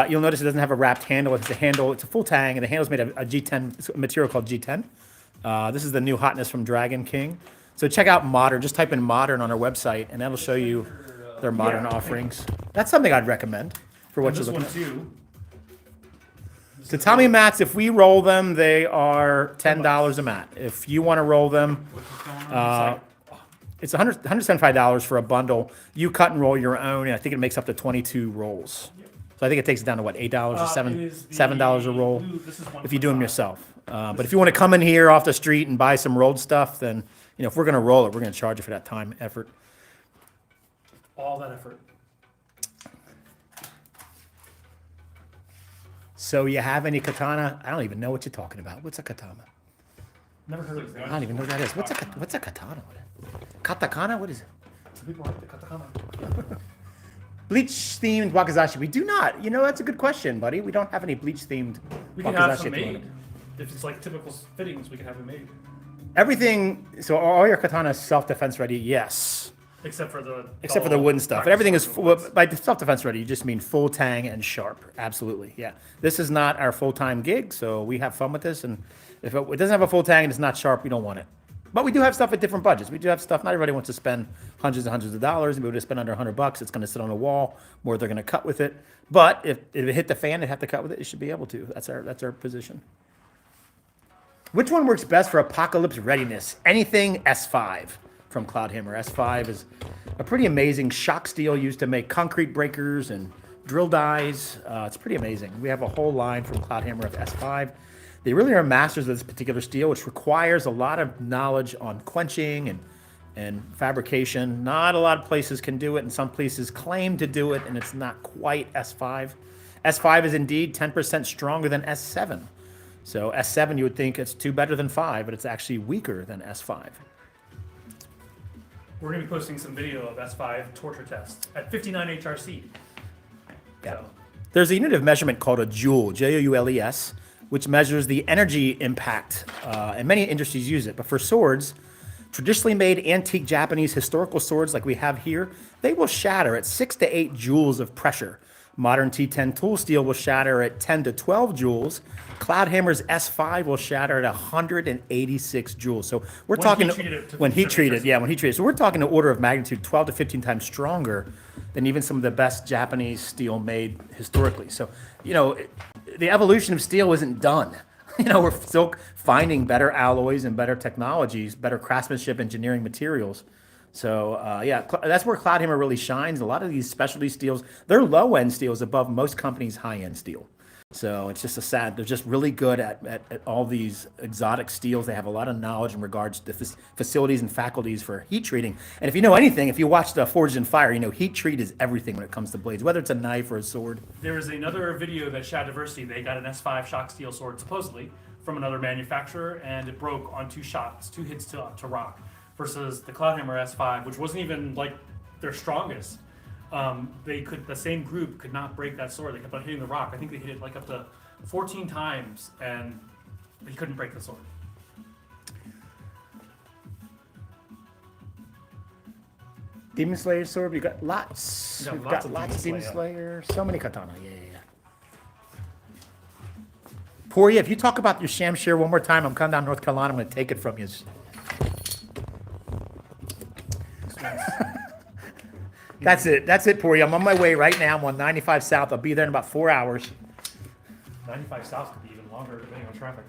You'll notice it doesn't have a wrapped handle. It's a full tang, and the handle's made of a G10, it's a material called G10. This is the new hotness from Dragon King. So check out Modern. Just type in Modern on our website, and that'll show you their modern offerings. That's something I'd recommend for what And you're this looking one at. too. Tatami mats, if we roll them, they are $10 a mat. If you want to roll them, it's $175 for a bundle. You cut and roll your own, and I think it makes up to 22 rolls. So I think it takes it down to what, $8 or $7 a roll if you do them yourself. But if you want to come in here off the street and buy some rolled stuff, then if we're going to roll it, we're going to charge you for that time, effort. All that effort. So you have any katana? I don't even know what you're talking about. What's a katana? Never heard of I it. don't even know what that is. What's a katana? Katakana? What is it? People like the katakana. Bleach themed wakizashi. We do not. That's a good question, buddy. We don't have any bleach themed We can have wakizashi some at the moment. made. If it's like typical fittings, we can have it made. Everything. So all your katana is self defense ready. Yes. Except for the Wooden stuff. practice Everything is sword ones. by self defense ready. You just mean full tang and sharp. Absolutely. Yeah. This is not our full time gig, so we have fun with this. And if it doesn't have a full tang and it's not sharp, we don't want it. But we do have stuff at different budgets. We do have stuff. Not everybody wants to spend hundreds and hundreds of dollars. And we would spend under $100. It's going to sit on a wall. More they're going to cut with it. But if it hit the fan, they have to cut with it. You should be able to. That's our position. Which one works best for apocalypse readiness? Anything S5 from Cloudhammer. S5 is a pretty amazing shock steel used to make concrete breakers and drill dies. It's pretty amazing. We have a whole line from Cloudhammer of S5. They really are masters of this particular steel, which requires a lot of knowledge on quenching and fabrication. Not a lot of places can do it, and some places claim to do it, and it's not quite S5. S5 is indeed 10% stronger than S7. So S7, you would think it's better than 5, but it's actually weaker than S5. We're going to be posting some video of S5 torture tests at 59 HRC. Yeah. So, There's a unit of measurement called a joule, Joules, which measures the energy impact, and many industries use it. But for swords, traditionally made antique Japanese historical swords like we have here, they will shatter at 6 to 8 joules of pressure Modern T10 tool steel will shatter at 10 to 12 joules. Cloudhammer's S5 will shatter at 186 joules. So we're When talking heat treated to when heat 57%. treated, yeah, when heat treated. So we're talking an order of magnitude 12 to 15 times stronger than even some of the best Japanese steel made historically. So, the evolution of steel isn't done. We're still finding better alloys and better technologies, better craftsmanship, engineering materials. So, that's where Cloudhammer really shines. A lot of these specialty steels, they're low-end steels above most companies' high-end steel. So it's just they're just really good at all these exotic steels. They have a lot of knowledge in regards to facilities and faculties for heat treating. And if you know anything, if you watch the Forged in Fire, heat treat is everything when it comes to blades, whether it's a knife or a sword. There is another video that Shad Diversity. They got an S5 shock steel sword supposedly from another manufacturer, and it broke on 2 hits to rock. Versus the Cloudhammer S5, which wasn't even like their strongest. The same group could not break that sword. They kept on hitting the rock. I think they hit it like up to 14 times, and they couldn't break the sword. Demon Slayer sword, we got lots. We got We've lots got of lots of Demon Demon Slayer. Slayer. So many katana. Yeah. Poria, if you talk about your Shamshir one more time, I'm coming down North Carolina. I'm going to take it from you. That's it, Poria. I'm on my way right now. I'm on 95 South. I'll be there in about 4 hours. 95 South could be even longer depending on traffic.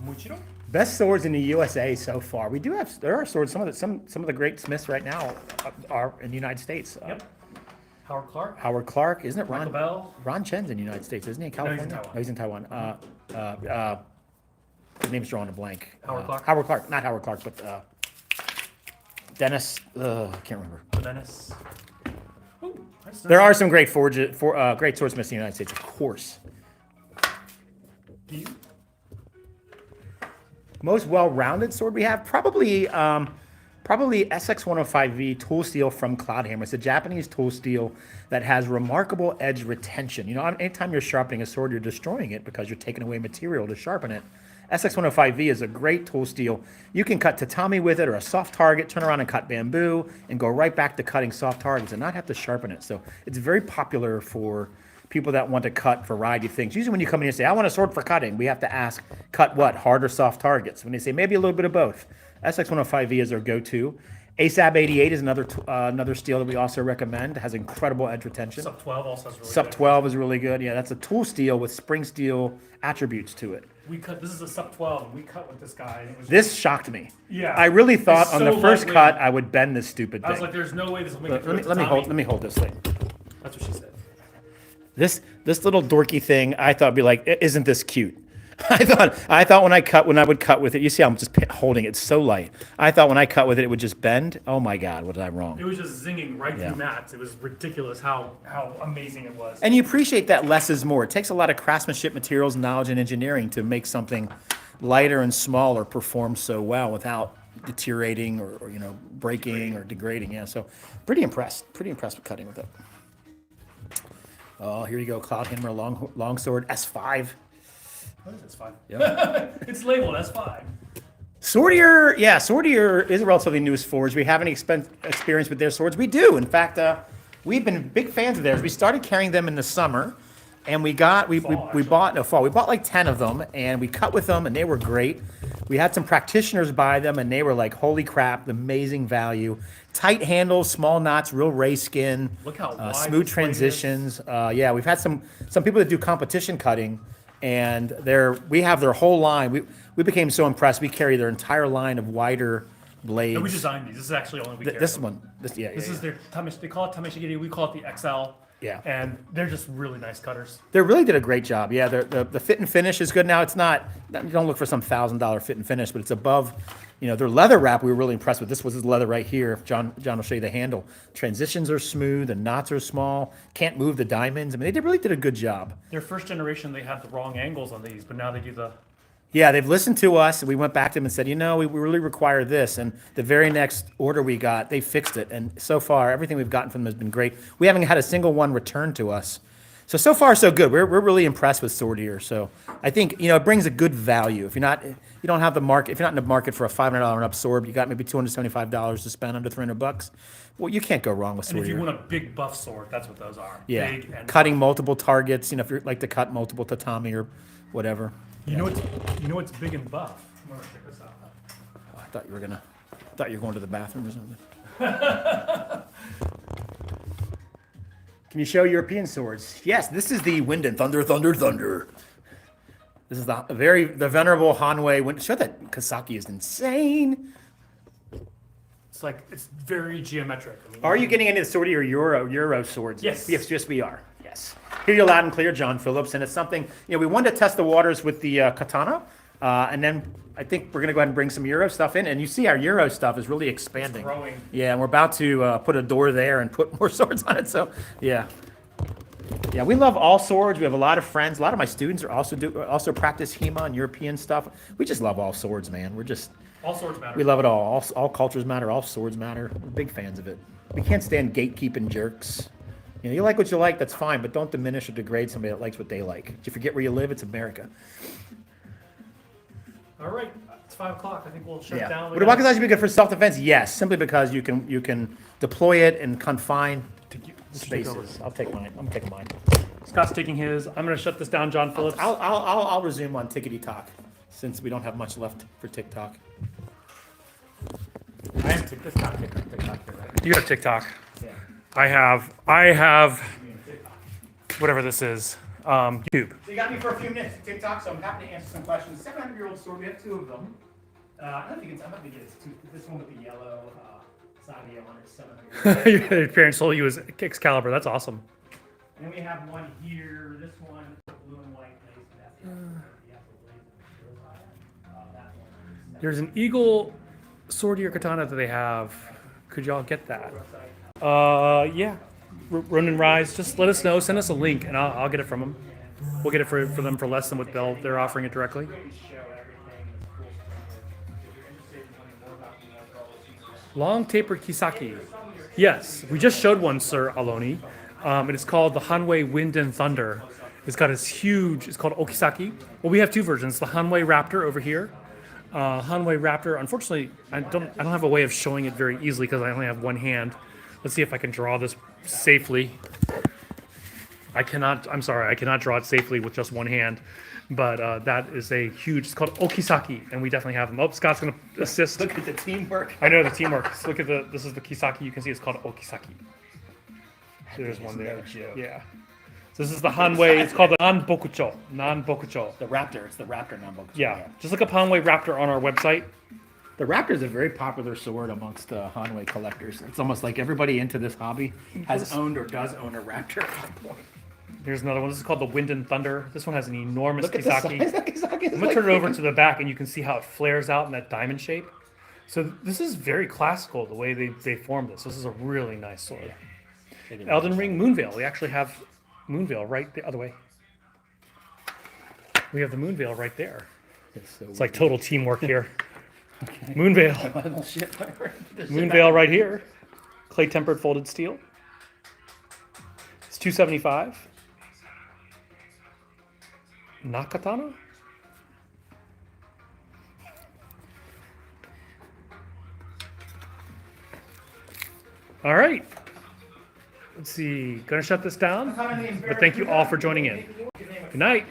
Muichiro? Best swords in the USA so far. There are swords. Some of the great smiths right now are in the United States. Yep. Howard Clark? Howard Clark, isn't it? Michael Bell? Ron Chen's in the United States, isn't he? In California? No, he's in Taiwan. No, he's in Taiwan. His name's drawing a blank. Howard Clark? Howard Clark, not Howard Clark, but Dennis. I can't remember. Menace. Ooh, nice. There are some great great swordsmiths in the United States, of course. Do you? Most well-rounded sword we have, probably SX105V tool steel from Cloudhammer. It's a Japanese tool steel that has remarkable edge retention. Anytime you're sharpening a sword, you're destroying it because you're taking away material to sharpen it. SX105V is a great tool steel. You can cut tatami with it or a soft target, turn around and cut bamboo, and go right back to cutting soft targets and not have to sharpen it. So it's very popular for people that want to cut variety of things. Usually when you come in and say, I want a sword for cutting, we have to ask, cut what? Hard or soft targets? When they say, maybe a little bit of both. SX105V is our go-to. ASAB 88 is another steel that we also recommend. It has incredible edge retention. Sub 12 also has really Sub good. 12 is really good. Yeah, that's a tool steel with spring steel attributes to it. This is a sub 12, and we cut with this guy. And it was This shocked me. Yeah. I really thought It's on so the first lightweight. cut I would bend this stupid I was thing. like, there's no way this will make it through Let me tatami. hold this thing. That's what she said. This little dorky thing, I thought would be like, isn't this cute? I thought when I would cut with it, you see I'm just holding it, it's so light. I thought when I cut with it, it would just bend. Oh my God, what did I wrong? It was just zinging right Yeah. through mats. It was ridiculous how amazing it was. And you appreciate that less is more. It takes a lot of craftsmanship, materials, knowledge, and engineering to make something lighter and smaller perform so well without deteriorating or breaking or degrading. Yeah, so pretty impressed with cutting with it. Oh, here you go, Cloudhammer longsword S5. What is this? 5? Yep. It's labeled S5. Swordier is a relatively new forge. We have any experience with their swords? We do. In fact, we've been big fans of theirs. We started carrying them in the summer, and we bought like 10 of them, and we cut with them, and they were great. We had some practitioners buy them, and they were like, holy crap, amazing value. Tight handles, small knots, real ray skin, Look how wide smooth this blade is. transitions. We've had some people that do competition cutting, and we have their whole line. We became so impressed. We carry their entire line of wider blades. No, we designed these. This is actually only we carry This them. one, this Is their they call it Tameshigiri. We call it the XL. Yeah. And they're just really nice cutters. They really did a great job. Yeah, the fit and finish is good now. It's not, you don't look for some $1,000 fit and finish, but it's above, their leather wrap we were really impressed with. This was his leather right here. John will show you the handle. Transitions are smooth, the knots are small, can't move the diamonds. I mean, they really did a good job. Their first generation, they had the wrong angles on these, but now they do the. Yeah, they've listened to us, and we went back to them and said, we really require this. And the very next order we got, they fixed it. And so far, everything we've gotten from them has been great. We haven't had a single one returned to us. So far so good. We're really impressed with sword here. So I think it brings a good value. If you don't have the market, if you're not in the market for a $500 and up sword, you got maybe $275 to spend under $300. Well, you can't go wrong with And sword if you here. want a big buff sword, that's what those are. Yeah, Big and cutting multiple targets. If you like to cut multiple tatami or whatever. You know what's big and buff? I'm gonna check this out. Oh, I thought you were going to the bathroom or something. Can you show European swords? Yes, this is the Wind and Thunder, Thunder, Thunder. This is the venerable Hanwei Wind. Show that Kasaki is insane. It's very geometric. I mean, Are you getting into the sword or Euro swords? Yes. Yes, we are. Yes. Hear you loud and clear, John Phillips. And it's something, we wanted to test the waters with the Katana. And then I think we're going to go ahead and bring some Euro stuff in. And you see our Euro stuff is really expanding. It's growing. Yeah, and we're about to put a door there and put more swords on it. So, yeah. Yeah, we love all swords. We have a lot of friends. A lot of my students are also practice HEMA and European stuff. We just love all swords, man. all swords matter. We love it all. All cultures matter. All swords matter. We're big fans of it. We can't stand gatekeeping jerks. You like what you like, that's fine, but don't diminish or degrade somebody that likes what they like. Did you forget where you live? It's America. All right, it's 5 o'clock. I think we'll shut down. Would a wakizashi be good for self-defense? Yes, simply because you can deploy it in confined spaces. I'll take mine. I'm taking mine. Scott's taking his. I'm going to shut this down, John Phillips. I'll resume on Tickety Talk since we don't have much left for TikTok. I am TikTok here, right? You got TikTok. Yeah. I have whatever this is. YouTube. So you got me for a few minutes to TikTok, so I'm happy to answer some questions. 700-year-old sword, we have two of them. I don't think I'm not gonna get this one with the yellow Sadia on it, 700. Your parents told you it was Excalibur. That's awesome. And then we have one here, this one, blue and white lace, that's the actual blaze. That one. There's an eagle sword or katana that they have. Could y'all get that? Yeah. Ronin Rise. Just let us know. Send us a link, and I'll get it from them. We'll get it for them for less than what they're offering it directly. Long tapered kisaki. Yes, we just showed one, Sir Aloni. It is called the Hanwei Wind and Thunder. It's got this huge. It's called okisaki. Well, we have two versions. The Hanwei Raptor over here. Hanwei Raptor. Unfortunately, I don't have a way of showing it very easily because I only have one hand. Let's see if I can draw this safely. I'm sorry, I cannot draw it safely with just one hand. But that is a huge, it's called okisaki, and we definitely have them. Oh, Scott's going to assist. Look at the teamwork. I know the teamwork. Look at this is the kisaki. You can see it's called okisaki. There's one there. Yeah. So this is the Hanwei. It's called the Nanbokucho. The Raptor. It's the Raptor Nanbokucho. Yeah. Just look up Hanwei Raptor on our website. The Raptor is a very popular sword amongst Hanwei collectors. It's almost like everybody into this hobby has owned or does own a Raptor. Here's another one. This is called the Wind and Thunder. This one has an enormous Look at kisaki. the size. That kisaki is I'm going to turn it over to the back, and you can see how it flares out in that diamond shape. So this is very classical, the way they formed this. This is a really nice sword. Elden Ring Moonveil. We actually have Moonveil right the other way. We have the Moonveil right there. It's like total teamwork here. Okay. Moonveil. Moonveil. Moonveil right here. Clay tempered folded steel. It's $275. Nakatana? All right. Let's see. Gonna shut this down. But thank you all for joining in. Good night.